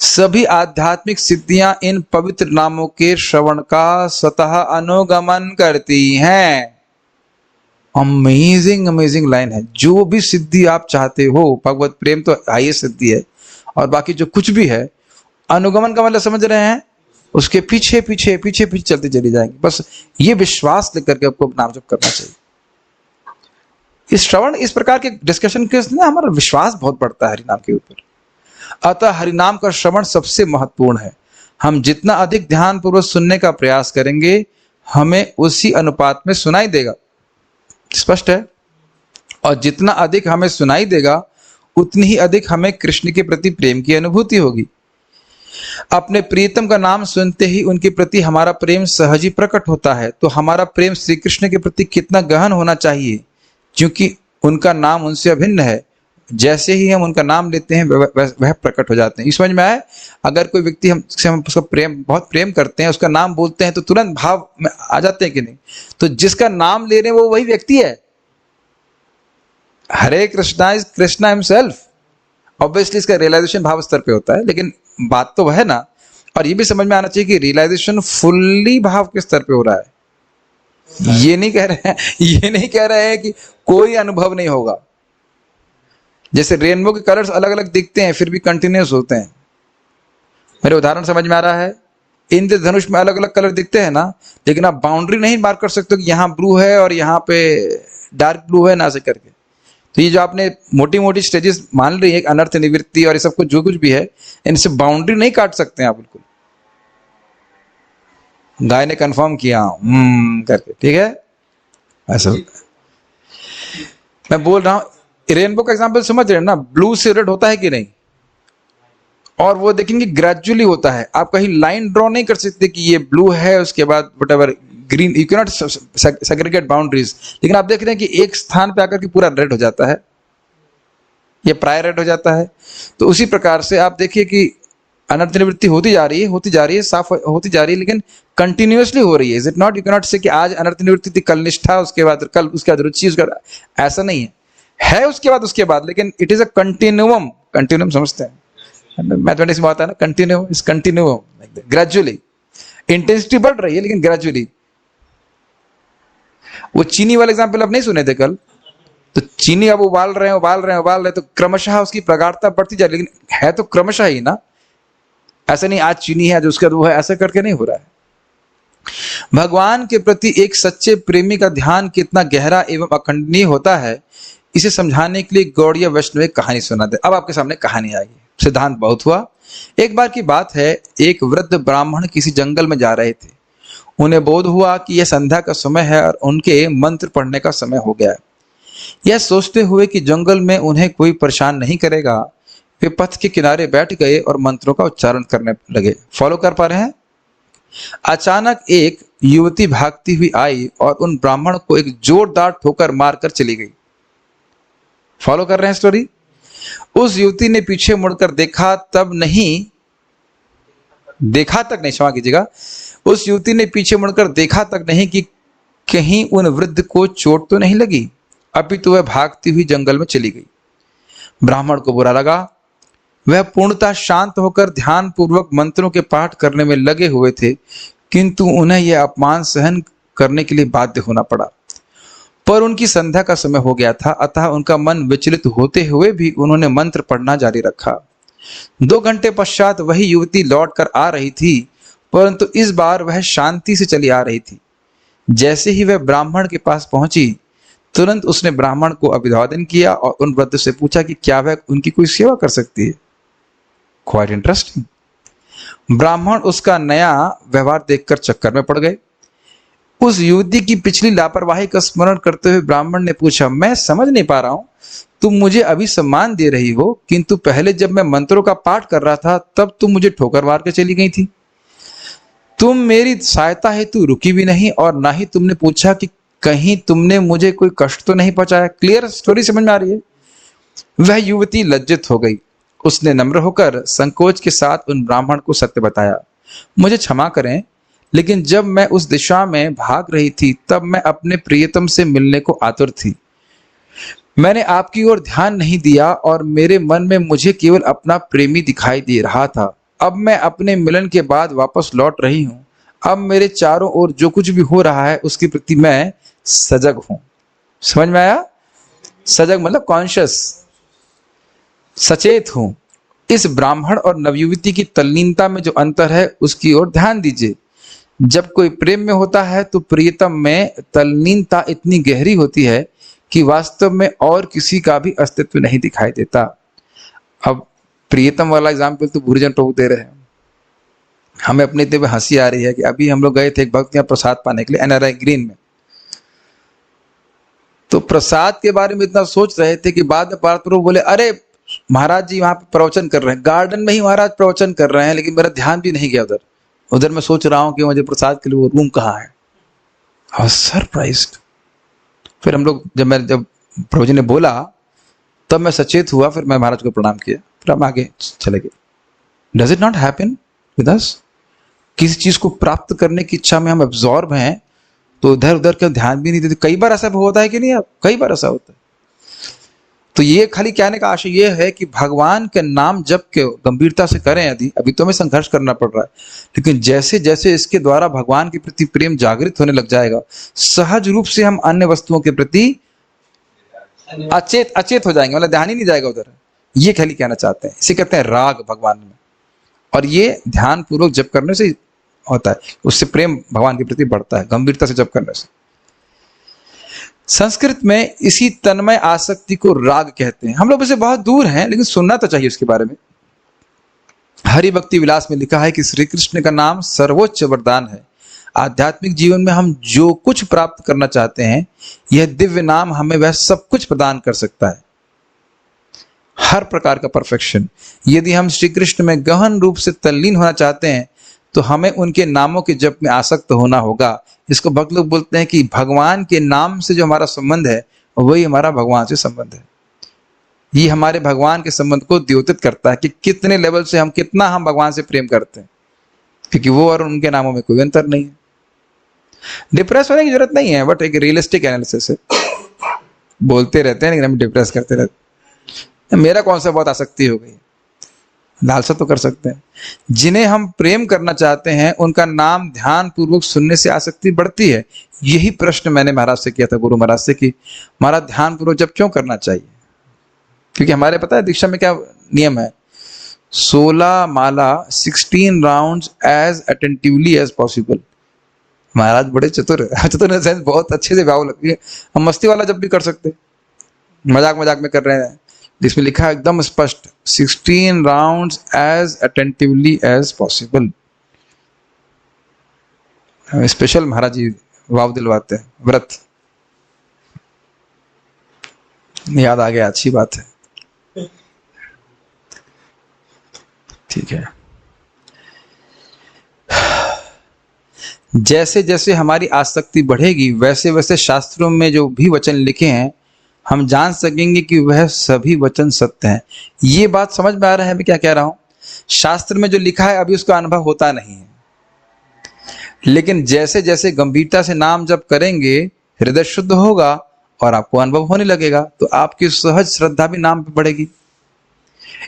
A: सभी आध्यात्मिक सिद्धियां इन पवित्र नामों के श्रवण का स्वतः अनुगमन करती हैं। अमेजिंग लाइन है। जो भी सिद्धि आप चाहते हो, भगवत प्रेम तो हाईएस्ट सिद्धि है, और बाकी जो कुछ भी है, अनुगमन का मतलब समझ रहे हैं? उसके पीछे पीछे पीछे पीछे चलते चली जाएंगे। बस ये विश्वास लेकर के आपको नाम जप करना चाहिए। इस श्रवण, इस प्रकार के डिस्कशन के ना हमारा विश्वास बहुत बढ़ता है हरिनाम के ऊपर। अतः हरिनाम का श्रवण सबसे महत्वपूर्ण है। हम जितना अधिक ध्यान पूर्वक सुनने का प्रयास करेंगे, हमें उसी अनुपात में सुनाई देगा। स्पष्ट है? और जितना अधिक हमें सुनाई देगा, उतनी ही अधिक हमें कृष्ण के प्रति प्रेम की अनुभूति होगी। अपने प्रियतम का नाम सुनते ही उनके प्रति हमारा प्रेम सहज ही प्रकट होता है। तो हमारा प्रेम श्री कृष्ण के प्रति कितना गहन होना चाहिए, क्योंकि उनका नाम उनसे अभिन्न है। जैसे ही हम उनका नाम लेते हैं वह प्रकट हो जाते हैं। इस समझ में आए? अगर कोई व्यक्ति हमसे हम उसका बहुत प्रेम करते हैं, उसका नाम बोलते हैं, तो तुरंत भाव में आ जाते हैं कि नहीं? तो जिसका नाम ले रहे हैं वो वही व्यक्ति है। Hare Krishna is Krishna himself. Obviously इसका रियलाइजेशन भाव स्तर पे होता है, लेकिन बात तो वह है ना। और ये भी समझ में आना चाहिए कि रियलाइजेशन फुल्ली भाव के स्तर पे हो रहा है। ये नहीं कह रहे हैं कि कोई अनुभव नहीं होगा। जैसे रेनबो के कलर्स अलग अलग दिखते हैं, फिर भी कंटिन्यूस होते हैं। मेरे उदाहरण समझ में आ रहा है? इंद्रधनुष में अलग अलग कलर दिखते हैं ना, लेकिन आप बाउंड्री नहीं मार्क कर सकते कि यहाँ ब्लू है और यहाँ पे डार्क ब्लू है, ना से करके। तो ये जो आपने मोटी मोटी स्टेजेस मान ली है, अनर्थ निवृत्ति और ये सब कुछ जो कुछ भी है, इनसे बाउंड्री नहीं काट सकते हैं आप बिल्कुल। गाय ने कंफर्म किया करके, ठीक है? ऐसा मैं बोल रहा हूं, रेनबो का एग्जांपल समझ रहे हैं ना? ब्लू से रेड होता है कि नहीं? और वो देखेंगे ग्रेजुअली होता है। आप कहीं लाइन ड्रॉ नहीं कर सकते कि ये ब्लू है उसके बाद whatever green, you can not segregate boundaries. लेकिन आप देख रहे हैं कि एक स्थान पे आकर के पूरा रेड हो जाता है, ये प्राय रेड हो जाता है। तो उसी प्रकार से आप देखिए कि अनर्थ निवृत्ति होती जा रही है, साफ होती जा रही है, लेकिन कंटिन्यूअसली हो रही है। Is it not? You can not से कि आज अनर्थ निवृत्ति थी, कल निष्ठा, उसके बाद कल उसके बाद रुचि, उसका ऐसा नहीं है। है उसके बाद, लेकिन इट इज अ कंटिन्यूअम। कंटिन्यूअम समझते हैं मैथमेटिक्स में आता है ना, कंटिन्यूअम इज कंटिन्यूअम, ग्रेजुअली इंटेंसिटी बढ़ रही है लेकिन ग्रेजुअली। वो चीनी वाला एग्जांपल अब नहीं सुने थे कल, तो चीनी अब उबाल रहे हैं तो क्रमशः उसकी प्रगाढ़ता बढ़ती जा रही है, लेकिन है तो क्रमशः ही ना। ऐसा नहीं आज चीनी है आज उसके बाद वो है, ऐसा करके नहीं हो रहा है। भगवान के प्रति एक सच्चे प्रेमी का ध्यान कितना गहरा एवं अखंडनीय होता है, इसे समझाने के लिए गौड़िया वैष्णव एक कहानी सुनाते। अब आपके सामने कहानी आएगी, सिद्धांत बहुत हुआ। एक बार की बात है, एक वृद्ध ब्राह्मण किसी जंगल में जा रहे थे। उन्हें बोध हुआ कि यह संध्या का समय है और उनके मंत्र पढ़ने का समय हो गया है। यह सोचते हुए कि जंगल में उन्हें कोई परेशान नहीं करेगा, वे पथ के किनारे बैठ गए और मंत्रों का उच्चारण करने लगे। फॉलो कर पा रहे हैं? अचानक एक युवती भागती हुई आई और उन ब्राह्मण को एक जोरदार ठोकर मारकर चली गई। फॉलो कर रहे हैं स्टोरी? उस युवती ने पीछे मुड़कर देखा तक नहीं, क्षमा कीजिएगा, उस युवती ने पीछे मुड़कर देखा तक नहीं कि कहीं उन वृद्ध को चोट तो नहीं लगी, अपितु वह भागती हुई जंगल में चली गई। ब्राह्मण को बुरा लगा। वह पूर्णतः शांत होकर ध्यान पूर्वक मंत्रों के पाठ करने में लगे हुए थे, किंतु उन्हें यह अपमान सहन करने के लिए बाध्य होना पड़ा। पर उनकी संध्या का समय हो गया था, अतः उनका मन विचलित होते हुए भी उन्होंने मंत्र पढ़ना जारी रखा। 2 घंटे पश्चात वही युवती लौट कर आ रही थी, परंतु इस बार वह शांति से चली आ रही थी। जैसे ही वह ब्राह्मण के पास पहुंची, तुरंत उसने ब्राह्मण को अभिवादन किया और उन वृद्ध से पूछा कि क्या वह उनकी कोई सेवा कर सकती है। Quite interesting. ब्राह्मण उसका नया व्यवहार देखकर चक्कर में पड़ गए। उस युवती की पिछली लापरवाही का स्मरण करते हुए ब्राह्मण ने पूछा, मैं समझ नहीं पा रहा हूं, तुम मुझे अभी सम्मान दे रही हो, किंतु पहले जब मैं मंत्रों का पाठ कर रहा था तब तुम मुझे ठोकर मार के चली गई थी। तुम मेरी सहायता हेतु रुकी भी नहीं और ना ही तुमने पूछा कि कहीं तुमने मुझे कोई कष्ट तो नहीं पहुंचाया। क्लियर स्टोरी समझ में आ रही है? वह युवती लज्जित हो गई। उसने नम्र होकर संकोच के साथ उन ब्राह्मण को सत्य बताया। मुझे क्षमा करें, लेकिन जब मैं उस दिशा में भाग रही थी तब मैं अपने प्रियतम से मिलने को आतुर थी। मैंने आपकी ओर ध्यान नहीं दिया और मेरे मन में मुझे केवल अपना प्रेमी दिखाई दे रहा था। अब मैं अपने मिलन के बाद वापस लौट रही हूँ। अब मेरे चारों ओर जो कुछ भी हो रहा है उसके प्रति मैं सजग हूं। समझ में आया? सजग मतलब कॉन्शियस, सचेत हूं। इस ब्राह्मण और नवयुवती की तल्लीनता में जो अंतर है उसकी ओर ध्यान दीजिए। जब कोई प्रेम में होता है तो प्रियतम में तल्लीनता इतनी गहरी होती है कि वास्तव में और किसी का भी अस्तित्व नहीं दिखाई देता। अब प्रियतम वाला एग्जाम्पल तो भूरिजन प्रभु दे रहे हैं। हमें अपने इतने हंसी आ रही है कि अभी हम लोग गए थे एक भक्त यहाँ प्रसाद पाने के लिए NRI ग्रीन में, तो प्रसाद के बारे में इतना सोच रहे थे कि बाद में पार्थ प्रभु बोले, अरे महाराज जी वहां पे प्रवचन कर रहे हैं, गार्डन में ही महाराज प्रवचन कर रहे हैं, लेकिन मेरा ध्यान भी नहीं गया उधर मैं सोच रहा हूं कि मुझे प्रसाद के लिए वो रूम कहाँ है। I was surprised. फिर हम लोग जब प्रभु जी ने बोला तब मैं सचेत हुआ, फिर मैं महाराज को प्रणाम किया, फिर हम आगे चले गए। Does it not happen with us? किसी चीज को प्राप्त करने की इच्छा में हम अब्सॉर्ब हैं तो इधर उधर का ध्यान भी नहीं देते। कई बार ऐसा होता है कि नहीं? अब कई बार ऐसा होता है। तो ये खाली कहने का आशय ये है कि भगवान के नाम जप के गंभीरता से करें। यदि अभी तो हमें संघर्ष करना पड़ रहा है, लेकिन जैसे जैसे इसके द्वारा भगवान के प्रति प्रेम जागृत होने लग जाएगा, सहज रूप से हम अन्य वस्तुओं के प्रति अचेत हो जाएंगे, मतलब ध्यान ही नहीं जाएगा उधर। ये खाली कहना चाहते हैं। इसे कहते हैं राग भगवान में, और ये ध्यान पूर्वक जप करने से होता है। उससे प्रेम भगवान के प्रति बढ़ता है, गंभीरता से जप करने से। संस्कृत में इसी तन्मय आसक्ति को राग कहते हैं। हम लोग इससे बहुत दूर हैं, लेकिन सुनना तो चाहिए उसके बारे में। हरि भक्ति विलास में लिखा है कि श्री कृष्ण का नाम सर्वोच्च वरदान है। आध्यात्मिक जीवन में हम जो कुछ प्राप्त करना चाहते हैं, यह दिव्य नाम हमें वह सब कुछ प्रदान कर सकता है। हर प्रकार का परफेक्शन। यदि हम श्री कृष्ण में गहन रूप से तल्लीन होना चाहते हैं तो हमें उनके नामों के जप में आसक्त होना होगा। इसको भक्त लोग बोलते हैं कि भगवान के नाम से जो हमारा संबंध है वही हमारा भगवान से संबंध है। ये हमारे भगवान के संबंध को द्योतित करता है कि कितने लेवल से कितना हम भगवान से प्रेम करते हैं, क्योंकि वो और उनके नामों में कोई अंतर नहीं है। डिप्रेस होने की जरूरत नहीं है, बट एक रियलिस्टिक एनालिसिस है। बोलते रहते हैं लेकिन हम डिप्रेस करते रहते हैं। मेरा कौन सा बहुत आसक्ति हो गई, लालसा तो कर सकते हैं। जिन्हें हम प्रेम करना चाहते हैं उनका नाम ध्यान पूर्वक सुनने से आसक्ति बढ़ती है। यही प्रश्न मैंने महाराज से किया था, गुरु महाराज से, कि महाराज ध्यान पूर्वक जब क्यों करना चाहिए? क्योंकि हमारे पता है दीक्षा में क्या नियम है, 16 माला 16 rounds as attentively as possible. महाराज बड़े चतुर है, चतुर इन सेंस बहुत अच्छे से भाव लगती है। हम मस्ती वाला जब भी कर सकते, मजाक मजाक में कर रहे हैं, जिसमें लिखा है एकदम स्पष्ट 16 rounds as attentively as possible. Special महाराज जी भाव दिलवाते हैं, व्रत याद आ गया, अच्छी बात है। ठीक है, जैसे जैसे हमारी आसक्ति बढ़ेगी वैसे वैसे शास्त्रों में जो भी वचन लिखे हैं हम जान सकेंगे कि वह सभी वचन सत्य हैं। ये बात समझ में आ रहा है मैं क्या कह रहा हूं? शास्त्र में जो लिखा है अभी उसका अनुभव होता नहीं है, लेकिन जैसे जैसे गंभीरता से नाम जप करेंगे हृदय शुद्ध होगा और आपको अनुभव होने लगेगा, तो आपकी सहज श्रद्धा भी नाम पे बढ़ेगी।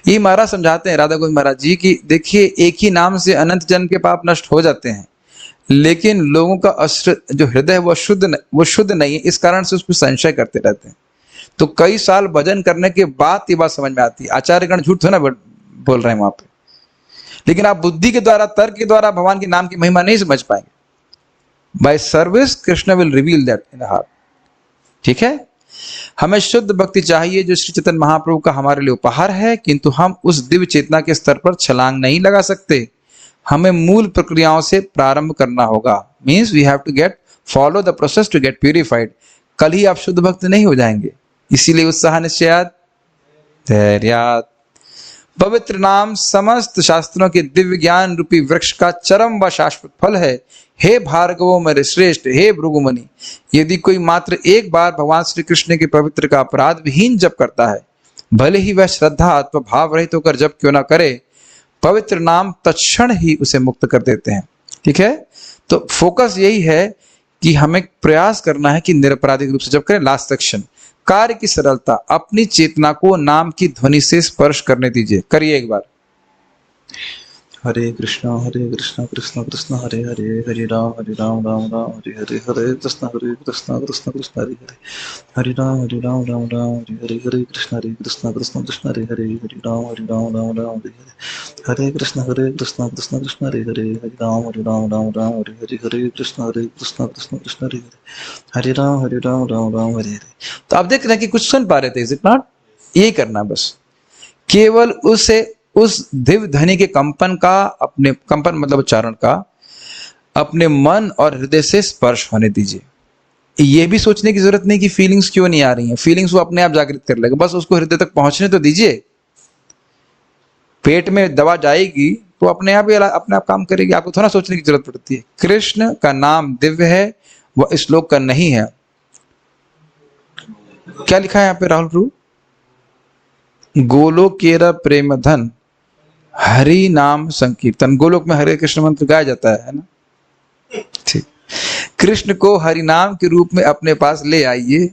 A: ये महाराज समझाते हैं, राधा गोविंद महाराज जी, की देखिए एक ही नाम से अनंत जन्म के पाप नष्ट हो जाते हैं, लेकिन लोगों का जो हृदय है वो शुद्ध नहीं है, इस कारण से उसमें संशय करते रहते हैं। तो कई साल भजन करने के बाद ये बात समझ में आती है। आचार्यगण झूठ थोड़ा बोल रहे हैं वहां पे, लेकिन आप बुद्धि के द्वारा, तर्क के द्वारा भगवान के नाम की महिमा नहीं समझ पाएंगे। Bye service Krishna will reveal that in heart. ठीक है, हमें शुद्ध भक्ति चाहिए जो श्री चैतन्य महाप्रभु का हमारे लिए उपहार है, किंतु हम उस दिव्य चेतना के स्तर पर छलांग नहीं लगा सकते। हमें मूल प्रक्रियाओं से प्रारंभ करना होगा। Means we have to get follow the process to get purified. कल ही आप शुद्ध भक्त नहीं हो जाएंगे, इसीलिए उत्साह निश्चयात धैर्यात। पवित्र नाम समस्त शास्त्रों के दिव्य ज्ञान रूपी वृक्ष का चरम व शाश्वत फल है। हे भार्गवो मेरे श्रेष्ठ, हे भृगुमुनि, यदि कोई मात्र एक बार भगवान श्री कृष्ण के पवित्र का अपराध विहीन जप करता है, भले ही वह श्रद्धा अथवा भाव रहित होकर जप क्यों ना करे, पवित्र नाम तत्क्षण ही उसे मुक्त कर देते हैं। ठीक है, तो फोकस यही है कि हमें प्रयास करना है कि निरपराधिक रूप से जप करें। लास्ट सेक्शन, कार्य की सरलता, अपनी चेतना को नाम की ध्वनि से स्पर्श करने दीजिए। करिए एक बार। हरे कृष्णा कृष्ण कृष्ण हरे हरे, हरे राम राम राम हरे हरे, हरे कृष्ण कृष्ण कृष्ण हरे हरे, हरे राम राम राम हरे हरे, हरे कृष्ण कृष्ण कृष्ण हरे हरे, हरे राम राम राम हरे हरे, हरे कृष्ण कृष्ण कृष्ण हरे हरे, हरे राम राम हरे हरे, हरे कृष्ण कृष्ण कृष्ण हरे हरे, हरे राम राम हरे हरे। तो आप देख रहे हैं कि कुछ सुन पा रहे थे, इज इट नॉट? यही करना बस, केवल उस दिव्य ध्वनि के कंपन का, अपने कंपन मतलब उच्चारण का, अपने मन और हृदय से स्पर्श होने दीजिए। ये भी सोचने की जरूरत नहीं कि फीलिंग्स क्यों नहीं आ रही हैं, फीलिंग्स वो अपने आप जागृत कर लेगा, बस उसको हृदय तक पहुंचने तो दीजिए। पेट में दवा जाएगी तो अपने आप काम करेगी, आपको थोड़ा सोचने की जरूरत पड़ती है। कृष्ण का नाम दिव्य है, वह इस श्लोक का नहीं है। क्या लिखा है यहाँ पे राहुल प्रभु? गोलोकेर प्रेम धन हरि नाम संकीर्तन। गोलोक में हरे कृष्ण मंत्र गाया जाता है ना? ठीक, कृष्ण को हरि नाम के रूप में अपने पास ले आइए।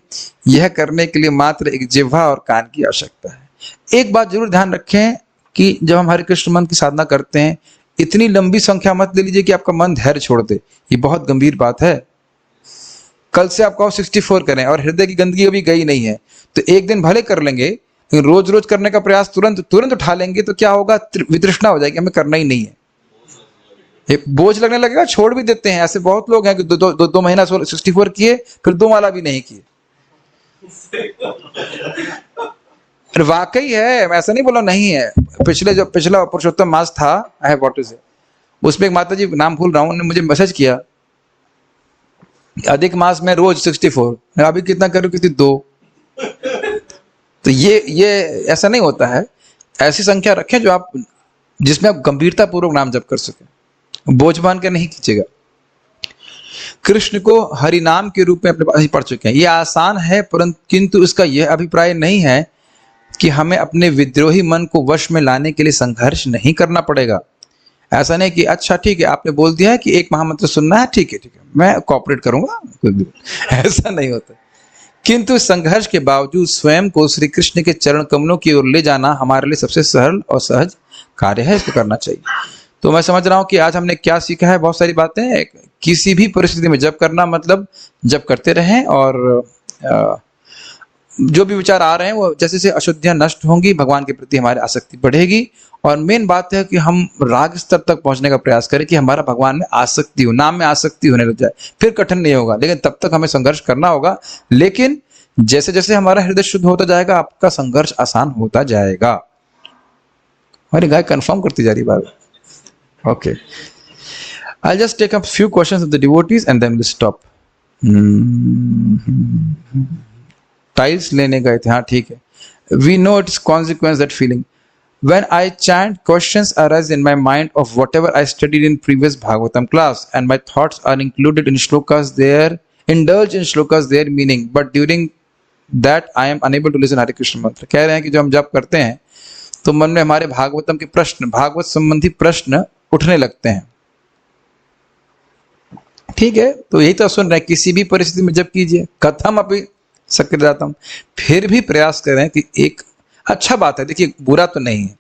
A: यह करने के लिए मात्र एक जिह्वा और कान की आवश्यकता है। एक बात जरूर ध्यान रखें कि जब हम हरे कृष्ण मंत्र की साधना करते हैं, इतनी लंबी संख्या मत ले लीजिए कि आपका मन धैर्य छोड़ दे। ये बहुत गंभीर बात है। कल से आप कहो 64 करें और हृदय की गंदगी अभी गई नहीं है, तो एक दिन भले कर लेंगे, रोज रोज करने का प्रयास तुरंत उठा लेंगे तो क्या होगा? वितृष्णा हो जाएगी, हमें करना ही नहीं है, एक बोझ लगने लगेगा, छोड़ भी देते हैं। ऐसे बहुत लोग हैं कि दो महीना 64 किए, फिर 2 माला भी नहीं किए। वाकई है, मैं ऐसा नहीं बोला नहीं है। पिछला पुरुषोत्तम मास था, I have what is it, उसमें एक माता जी, नाम भूल रहा हूँ, उन्होंने मुझे मैसेज किया, अधिक मास में रोज 64, अभी कितना करूँ? कितनी 2। तो ये ऐसा नहीं होता है। ऐसी संख्या रखें जो आप, जिसमें आप गंभीरता पूर्वक नाम जप कर सके, बोझ मान के नहीं कीजिएगा। कृष्ण को हरि नाम के रूप में अपने पास ही पढ़ चुके हैं। ये आसान है, परंतु किंतु इसका यह अभिप्राय नहीं है कि हमें अपने विद्रोही मन को वश में लाने के लिए संघर्ष नहीं करना पड़ेगा। ऐसा नहीं कि अच्छा ठीक है, आपने बोल दिया है कि एक महामंत्र सुनना है, ठीक है मैं कोऑपरेट करूंगा, ऐसा नहीं होता। किंतु संघर्ष के बावजूद स्वयं को श्री कृष्ण के चरण कमलों की ओर ले जाना हमारे लिए सबसे सरल और सहज कार्य है, इसको करना चाहिए। तो मैं समझ रहा हूं कि आज हमने क्या सीखा है, बहुत सारी बातें। किसी भी परिस्थिति में जप करना मतलब जप करते रहें, और जो भी विचार आ रहे हैं वो जैसे जैसे अशुद्धियां नष्ट होंगी, भगवान के प्रति हमारी आसक्ति बढ़ेगी। और मेन बात है कि हम राग स्तर तक पहुंचने का प्रयास करें कि हमारा भगवान में आसक्ति हो, नाम में आसक्ति होने लग जाए। फिर कठिन नहीं होगा, लेकिन तब तक हमें संघर्ष करना होगा। लेकिन जैसे जैसे हमारा हृदय शुद्ध होता जाएगा, आपका संघर्ष आसान होता जाएगा। हमारी गाय कंफर्म करती जा रही बात। Okay, I'll just take up few questions of the devotees and then we'll stop. Tiles लेने गए थे, हाँ ठीक है। We know its consequence, that feeling. When I chant, questions arise in my mind of whatever I studied in previous Bhagavatam class, and my thoughts are included in shlokas there, indulge in shlokas their meaning, but during that I am unable to listen Hare Krishna mantra. कह रहे हैं कि जो हम जप करते हैं तो मन में हमारे भागवतम के प्रश्न, भागवत संबंधी प्रश्न उठने लगते हैं। ठीक है, तो यही तो सुन रहे हैं, किसी भी परिस्थिति में जप कीजिए, कथम अपि सक्रियताम, फिर भी प्रयास करें कि एक अच्छा बात है। देखिए, बुरा तो नहीं है,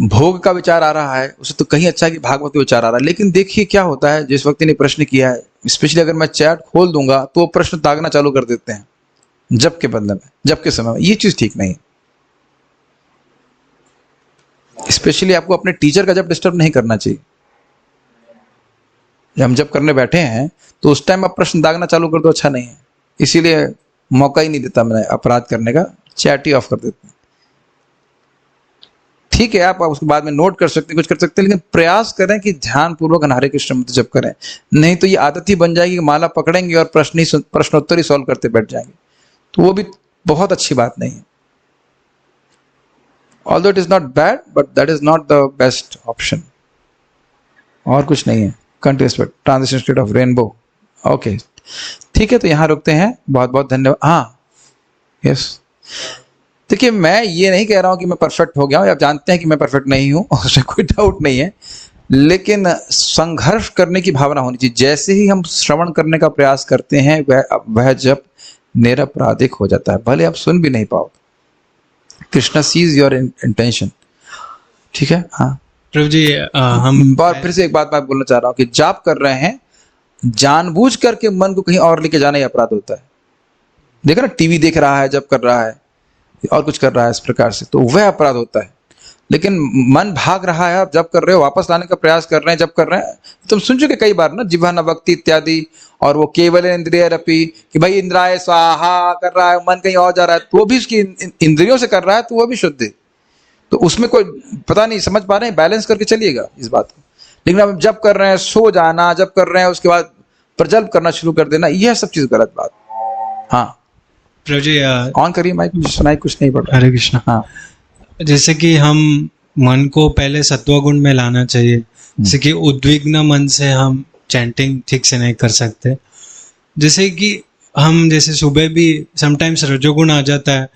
A: भोग का विचार आ रहा है, उसे तो कहीं अच्छा कि भागवत का विचार आ रहा है। लेकिन देखिए क्या होता है, जिस व्यक्ति ने प्रश्न किया है, स्पेशली अगर मैं चैट खोल दूंगा तो वो प्रश्न ताकना चालू कर देते हैं जप के बदले में, जप के समय में। ये चीज ठीक नहीं है। स्पेशली आपको अपने टीचर का जब डिस्टर्ब नहीं करना चाहिए। जब हम जब करने बैठे हैं तो उस टाइम आप प्रश्न दागना चालू कर दो, अच्छा नहीं है। इसीलिए मौका ही नहीं देता मैं अपराध करने का, चैट ही ऑफ कर देते हैं। ठीक है, आप उसके बाद में नोट कर सकते हैं, कुछ कर सकते हैं, लेकिन प्रयास करें कि ध्यान पूर्वक हरे कृष्ण मंत्र जप करें। नहीं तो ये आदत ही बन जाएगी कि माला पकड़ेंगे और प्रश्नोत्तर ही सॉल्व करते बैठ जाएंगे, तो वो भी बहुत अच्छी बात नहीं है। Although it is not bad, but that is not the best option. और कुछ नहीं है। Continuous transition state of rainbow. Okay, ठीक है, तो यहाँ रुकते हैं। बहुत बहुत धन्यवाद। हाँ, यस, देखिए, मैं ये नहीं कह रहा हूँ कि मैं परफेक्ट हो गया हूँ। आप जानते हैं कि मैं परफेक्ट नहीं हूँ, उसमें कोई डाउट नहीं है। लेकिन संघर्ष करने की भावना होनी चाहिए। जैसे ही हम श्रवण करने का प्रयास करते हैं, वह जब निरपराधिक हो जाता है, भले आप सुन भी नहीं पाओ। Krishna sees your intention. ठीक है, हाँ
B: प्रभु जी, हम
A: और फिर से एक बात मैं बोलना चाह रहा हूँ कि जाप कर रहे हैं, जानबूझ करके मन को कहीं और लेके जाना ही अपराध होता है। देखा ना, टीवी देख रहा है, जप कर रहा है, और कुछ कर रहा है इस प्रकार से, तो वह अपराध होता है। लेकिन मन भाग रहा है, आप जप कर रहे हो, वापस लाने का प्रयास कर रहे हैं, जप कर रहे हैं। तुम सुन चुके कई बार ना, जिह्वा न भक्ति इत्यादि, और वो केवल इंद्रिय रपी, कि भाई इंद्राय स्वाहा कर रहा है, मन कहीं और जा रहा है, तो वो भी उसकी इंद्रियों से कर रहा है, तो वो भी शुद्ध है। तो उसमें कोई पता नहीं, समझ पा रहे हैं, बैलेंस करके चलिएगा इस बात को। लेकिन अब जब कर रहे हैं, सो जाना, जब कर रहे हैं उसके बाद प्रजल्प करना शुरू कर देना, यह सब चीज गलत बात। हाँ
B: प्रभु जी,
A: ऑन करिए माइक, सुनाई कुछ नहीं पड़ रहा।
B: हरे कृष्णा।
A: हाँ,
B: जैसे कि हम मन को पहले सत्वगुण में लाना चाहिए। जैसे कि उद्विग्न मन से हम चैंटिंग ठीक से नहीं कर सकते। जैसे कि हम जैसे सुबह भी समटाइम्स रजोगुण आ जाता है,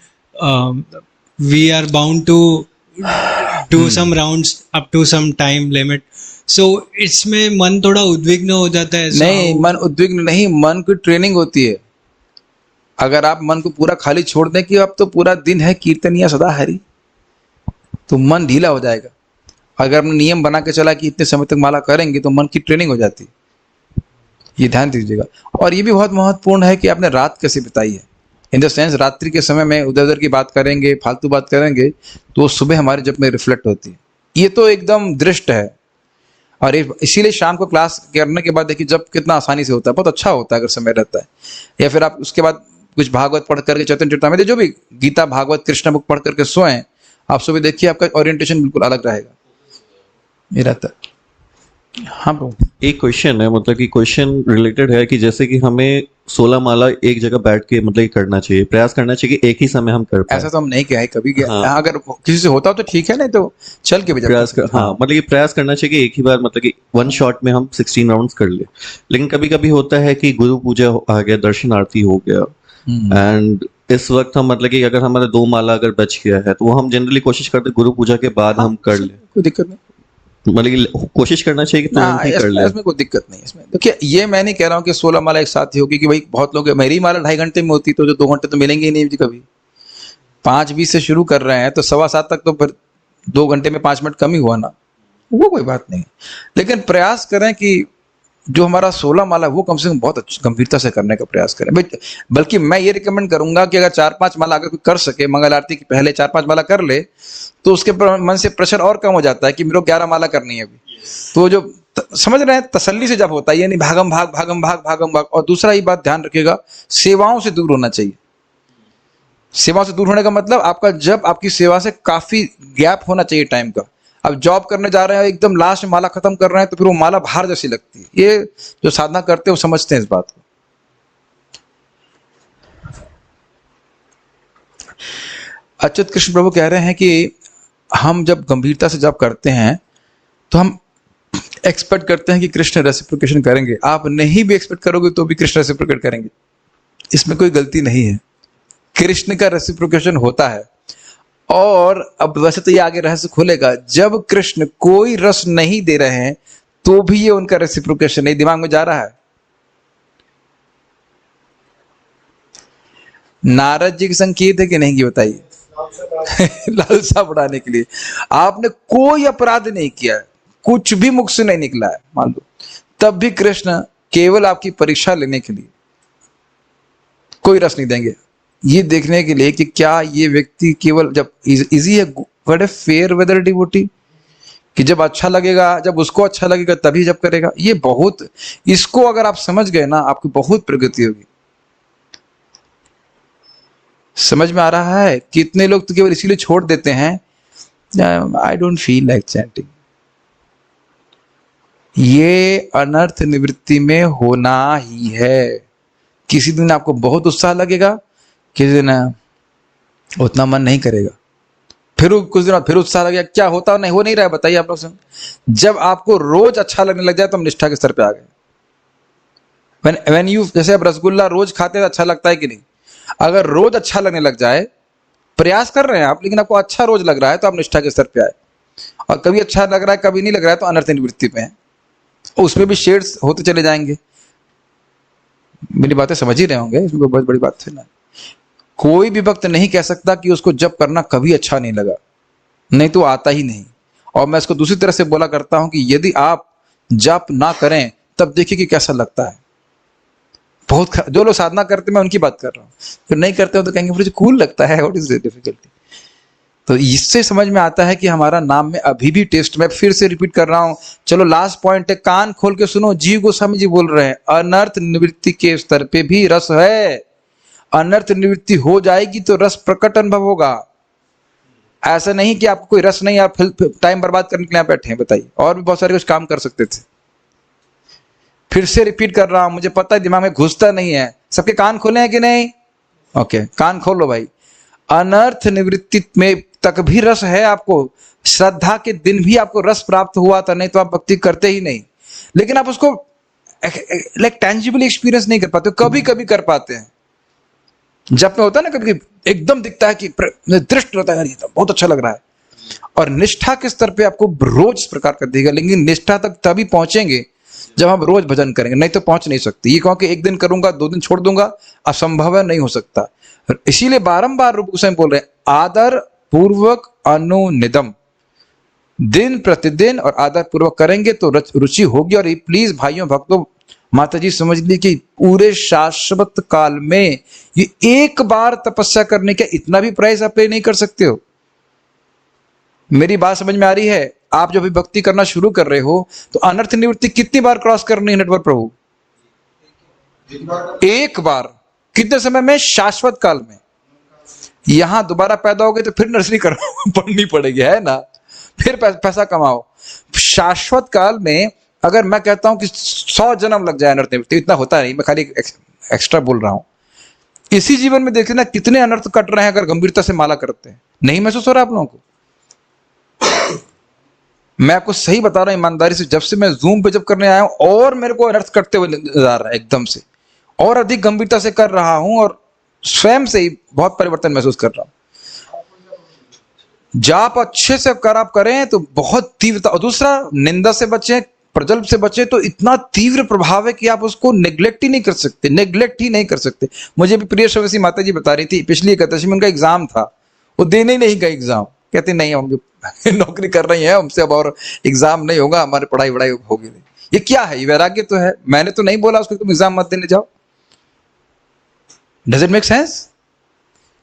B: we are bound to do some rounds up to some time limit, so इसमें मन थोड़ा उद्विग्न हो जाता है।
A: नहीं, मन उद्विग्न नहीं, मन की ट्रेनिंग होती है। अगर आप मन को पूरा खाली छोड़ दें कि अब तो पूरा दिन है कीर्तनिया सदा हरि, तो मन ढीला हो जाएगा। अगर आपने नियम बना के चला कि इतने समय तक माला करेंगे, तो मन की ट्रेनिंग हो जाती है। ये ध्यान दीजिएगा। और ये भी बहुत महत्वपूर्ण है कि आपने रात कैसे बिताई है। इन द सेंस, रात्रि के समय में उधर उधर की बात करेंगे, फालतू बात करेंगे, तो सुबह हमारे जप में रिफ्लेक्ट होती है। ये तो एकदम दृष्ट है। और इसीलिए शाम को क्लास करने के बाद देखिए जब कितना आसानी से होता है, बहुत अच्छा होता है अगर समय रहता है। या फिर आप उसके बाद कुछ भागवत पढ़ करके, चैतन्य चरितामृत, जो भी गीता भागवत कृष्ण बुक पढ़ करके सोएं, आप सुबह देखिए आपका ओरिएंटेशन बिल्कुल अलग रहेगा। ये रहता है। हाँ ब्रो,
C: एक क्वेश्चन है, मतलब कि क्वेश्चन रिलेटेड है कि जैसे कि हमें 16 माला एक जगह बैठ के मतलब करना चाहिए, प्रयास करना चाहिए कि एक ही समय हम कर पाए।
A: ऐसा तो हम नहीं किया है कभी।
C: हाँ।
A: अगर किसी से होता हो तो ठीक है, नहीं तो चल के भी
C: प्रयास कर, हाँ, मतलब कि प्रयास करना चाहिए कि एक ही बार, मतलब कि वन शॉट में हम 16 राउंड्स कर ले। लेकिन कभी कभी होता है कि गुरु पूजा आ गया, दर्शन आरती हो गया, एंड इस वक्त हम मतलब कि अगर हमारा 2 माला अगर बच गया है, तो वो हम जनरली कोशिश करते गुरु पूजा के बाद हम कर ले।
A: कोई दिक्कत नहीं।
C: मतलब कि कोशिश करना चाहिए कि तुरंत ही कर ले।
A: इसमें कोई दिक्कत नहीं है। इसमें देखिए, ये मैं नहीं कह रहा हूँ कि 16 माला एक साथ ही होगी, कि भाई बहुत लोग, मेरी माला 2.5 घंटे में होती तो जो 2 घंटे तो मिलेंगे ही नहीं जी कभी। 5:20 से शुरू कर रहे हैं तो 7:15 तक तो फिर 2 घंटे में 5 मिनट कम ही हुआ ना, वो कोई बात नहीं। लेकिन प्रयास करें कि जो हमारा 16 माला है वो कम से कम बहुत गंभीरता से करने का प्रयास करें। बल्कि मैं ये रिकमेंड करूंगा कि अगर 4-5 माला अगर कोई कर सके, मंगल आरती के पहले 4-5 माला कर ले, तो उसके मन से प्रेशर और कम हो जाता है कि मेरे को 11 माला करनी है अभी। तो जो समझ रहे हैं, तसल्ली से जब होता है, ये नहीं भागम भाग भागम भाग भागम भाग। और दूसरा ये बात ध्यान रखिएगा, सेवाओं से दूर होना चाहिए। सेवाओं से दूर होने का मतलब आपका, जब आपकी सेवा से काफी गैप होना चाहिए टाइम का। अब जॉब करने जा रहे हैं, एकदम लास्ट में माला खत्म कर रहे हैं, तो फिर वो माला भार जैसी लगती है। ये जो साधना करते हैं वो समझते हैं इस बात को। अच्युत कृष्ण प्रभु कह रहे हैं कि हम जब गंभीरता से जब करते हैं तो हम एक्सपेक्ट करते हैं कि कृष्ण रेसिप्रोकेशन करेंगे। आप नहीं भी एक्सपेक्ट करोगे तो भी कृष्ण रेसिप्रोकेट करेंगे, इसमें कोई गलती नहीं है। कृष्ण का रेसिप्रोकेशन होता है। और अब वैसे तो ये आगे रहस्य खुलेगा, जब कृष्ण कोई रस नहीं दे रहे हैं तो भी ये उनका रेसिप्रोकेशन नहीं दिमाग में जा रहा है। नारद जी के संकेत है कि नहीं, की बताइए? लालसा बढ़ाने के लिए। आपने कोई अपराध नहीं किया है, कुछ भी मुख से नहीं निकला है मान लो, तब भी कृष्ण केवल आपकी परीक्षा लेने के लिए कोई रस नहीं देंगे, ये देखने के लिए कि क्या ये व्यक्ति केवल जब इजी है, what a fair weather devotee, कि जब अच्छा लगेगा, जब उसको अच्छा लगेगा तभी जब करेगा। ये बहुत, इसको अगर आप समझ गए ना, आपकी बहुत प्रगति होगी। समझ में आ रहा है? कितने लोग तो केवल इसीलिए छोड़ देते हैं, I don't feel like chanting. ये अनर्थ निवृत्ति में होना ही है। किसी दिन आपको बहुत उत्साह लगेगा, किसी दिन उतना मन नहीं करेगा, फिर कुछ दिन बाद फिर उत्साह लगेगा। क्या होता नहीं, हो नहीं रहा है बताइए आप लोग से? जब आपको रोज अच्छा लगने लग जाए तो हम निष्ठा के स्तर पे आ गए। When you, जैसे आप रसगुल्ला रोज खाते हैं अच्छा लगता है कि नहीं? अगर रोज अच्छा लगने लग जाए, प्रयास कर रहे हैं आप लेकिन आपको अच्छा रोज लग रहा है, तो आप निष्ठा के स्तर पे आए। और कभी अच्छा लग रहा है कभी नहीं लग रहा है, तो अनर्थ निवृत्ति पे है। उसमें भी शेड्स होते चले जाएंगे। मेरी बातें समझ ही रहे होंगे, इसमें कोई बहुत बड़ी बात है ना। कोई भी भक्त नहीं कह सकता कि उसको जप करना कभी अच्छा नहीं लगा, नहीं तो आता ही नहीं। और मैं इसको दूसरी तरह से बोला करता हूं कि यदि आप जप ना करें तब देखिए कि कैसा लगता है। बहुत जो लोग साधना करते, मैं उनकी बात कर रहा हूँ, जो नहीं करते हो तो कहेंगे मुझे कूल लगता है, व्हाट इज द डिफिकल्टी। तो इससे समझ में आता है कि हमारा नाम में अभी भी टेस्ट, मैं फिर से रिपीट कर रहा हूं, चलो लास्ट पॉइंट है, कान खोल के सुनो। जीव गोस्वामी जी बोल रहे हैं, अनर्थ निवृत्ति के स्तर पे भी रस है। अनर्थ निवृत्ति हो जाएगी तो रस प्रकट अनुभव होगा। ऐसा नहीं कि आपको कोई रस नहीं, आप टाइम बर्बाद करने के लिए बैठे हैं। बताइए, और भी बहुत सारे कुछ काम कर सकते थे। फिर से रिपीट कर रहा हूं, मुझे पता है दिमाग में घुसता नहीं है। सबके कान खोले हैं कि नहीं? ओके, कान खोलो भाई। अनर्थ निवृत्ति में तक भी रस है आपको। श्रद्धा के दिन भी आपको रस प्राप्त हुआ था, नहीं तो आप भक्ति करते ही नहीं। लेकिन आप उसको लाइक टेंजिबली एक्सपीरियंस नहीं कर पाते, कभी कभी कर पाते हैं। जब में होता है ना, कभी एकदम दिखता है कि दृष्ट होता है, बहुत अच्छा लग रहा है। और निष्ठा के स्तर पे आपको रोज इस प्रकार कर देगा। लेकिन निष्ठा तक तभी पहुंचेंगे जब हम रोज भजन करेंगे, नहीं तो पहुंच नहीं सकती। ये कहो कि एक दिन करूंगा 2 दिन छोड़ दूंगा, असंभव है, नहीं हो सकता। इसीलिए बारंबार रूप गोस्वामी बोल रहे हैं, आदर पूर्वक अनुनिदम, दिन प्रतिदिन और आदर पूर्वक करेंगे तो रुचि होगी। और प्लीज भाइयों भक्तों, माता जी समझ ली कि पूरे शाश्वत काल में ये एक बार तपस्या करने का इतना भी प्राइस आप पे नहीं कर सकते हो। मेरी बात समझ में आ रही है? आप जो भी भक्ति करना शुरू कर रहे हो तो अनर्थ निवृत्ति कितनी बार क्रॉस करनी है नेटवर्क प्रभु? एक बार। कितने समय में? शाश्वत काल में। यहां दोबारा पैदा हो गए तो फिर नर्सरी पढ़नी पड़ेगी, है ना? फिर पैसा कमाओ। शाश्वत काल में अगर मैं कहता हूं कि 100 जन्म लग जाए अनर्थ निवृत्ति, इतना होता नहीं, मैं खाली एक्स्ट्रा बोल रहा हूं। इसी जीवन में देख लेना कितने अनर्थ कट रहे हैं अगर गंभीरता से माला करते हैं। नहीं महसूस हो रहा आप लोगों को? मैं आपको सही बता रहा हूं ईमानदारी से, जब से मैं जूम पे जब करने आया हूं और मेरे को अनर्थ करते हुए नजर आ रहा है एकदम से, और अधिक गंभीरता से कर रहा हूं और स्वयं से ही बहुत परिवर्तन महसूस कर रहा हूं। जाप अच्छे से अगर आप करें तो बहुत तीव्रता, और दूसरा निंदा से बचें, प्रजल्प से बचें, तो इतना तीव्र प्रभाव है कि आप उसको नेग्लेक्ट ही नहीं कर सकते, नेग्लेक्ट ही नहीं कर सकते। मुझे भी प्रिय श्रवसी माता जी बता रही थी, पिछली एकादशी में उनका एग्जाम था, वो देने ही नहीं गए एग्जाम, कहते नहीं हम जो नौकरी कर रही है हमसे अब और एग्जाम नहीं होगा, हमारी पढ़ाई वढ़ाई होगी नहीं। ये क्या है? ये वैराग्य तो है। मैंने तो नहीं बोला उसको तुम एग्जाम मत देने जाओ। Does it make sense?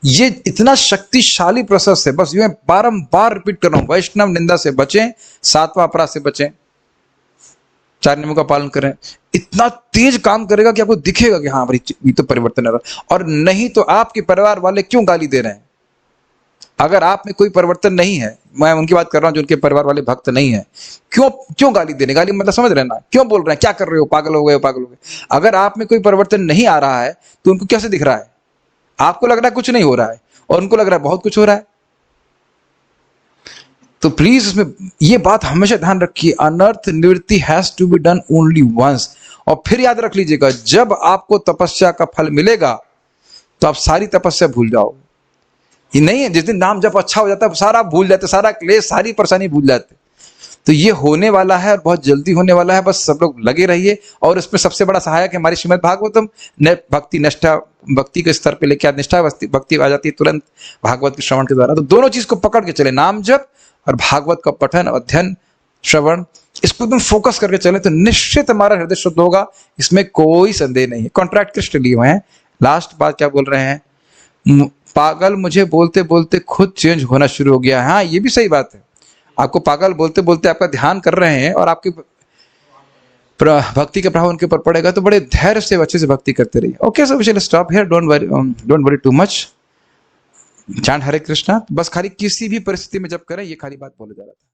A: ये इतना शक्तिशाली प्रोसेस है। बस यूं बारंबार रिपीट कर रहा हूं, वैष्णव निंदा से बचें, सातवां अपराध से बचें, 4 नियमों का पालन करें। इतना तेज काम करेगा कि आपको दिखेगा कि हाँ भाई ये तो परिवर्तन है। और नहीं तो आपके परिवार वाले क्यों गाली दे रहे हैं? अगर आप में कोई परिवर्तन नहीं है, मैं उनकी बात कर रहा हूं जो उनके परिवार वाले भक्त नहीं है, क्यों गाली देने? गाली मतलब समझ रहे ना, क्यों बोल रहे हैं, क्या कर रहे हो, पागल हो गए, पागल हो गए। अगर आप में कोई परिवर्तन नहीं आ रहा है तो उनको कैसे दिख रहा है? आपको लग रहा है कुछ नहीं हो रहा है और उनको लग रहा है बहुत कुछ हो रहा है। तो प्लीज उसमें ये बात हमेशा ध्यान रखिए, अनर्थ निवृत्ति has to be done only once. और फिर याद रख लीजिएगा, जब आपको तपस्या का फल मिलेगा तो आप सारी तपस्या भूल जाओगे। ये नहीं है जिस दिन नाम जब अच्छा हो जाता है सारा भूल जाते, सारा क्लेश, सारी परेशानी भूल जाते। तो ये होने वाला है और बहुत जल्दी होने वाला है। बस सब लोग लगे रहिए। और इसमें सबसे बड़ा सहायक है हमारी श्रीमद् भागवतम। भक्ति निष्ठा, भक्ति के स्तर पे लेके निष्ठा भक्ति आ जाती है तुरंत भागवत के श्रवण के द्वारा। तो दोनों चीज को पकड़ के चले, नाम जप और भागवत का पठन, अध्ययन, श्रवण, इसको एकदम फोकस करके चले तो निश्चित हमारा हृदय शुद्ध होगा, इसमें कोई संदेह नहीं है। कॉन्ट्रैक्ट कृष्ण लिए हुए हैं। लास्ट बात क्या बोल रहे हैं? पागल मुझे बोलते बोलते खुद चेंज होना शुरू हो गया है। हाँ, ये भी सही बात है। आपको पागल बोलते बोलते आपका ध्यान कर रहे हैं और आपकी भक्ति का प्रभाव उनके ऊपर पड़ेगा, तो बड़े धैर्य से अच्छे से भक्ति करते रहिए। Okay, so we shall stop here. Don't worry too much. Chant Hare Krishna. बस खाली किसी भी परिस्थिति में जब करें, ये खाली बात बोला जा रहा था।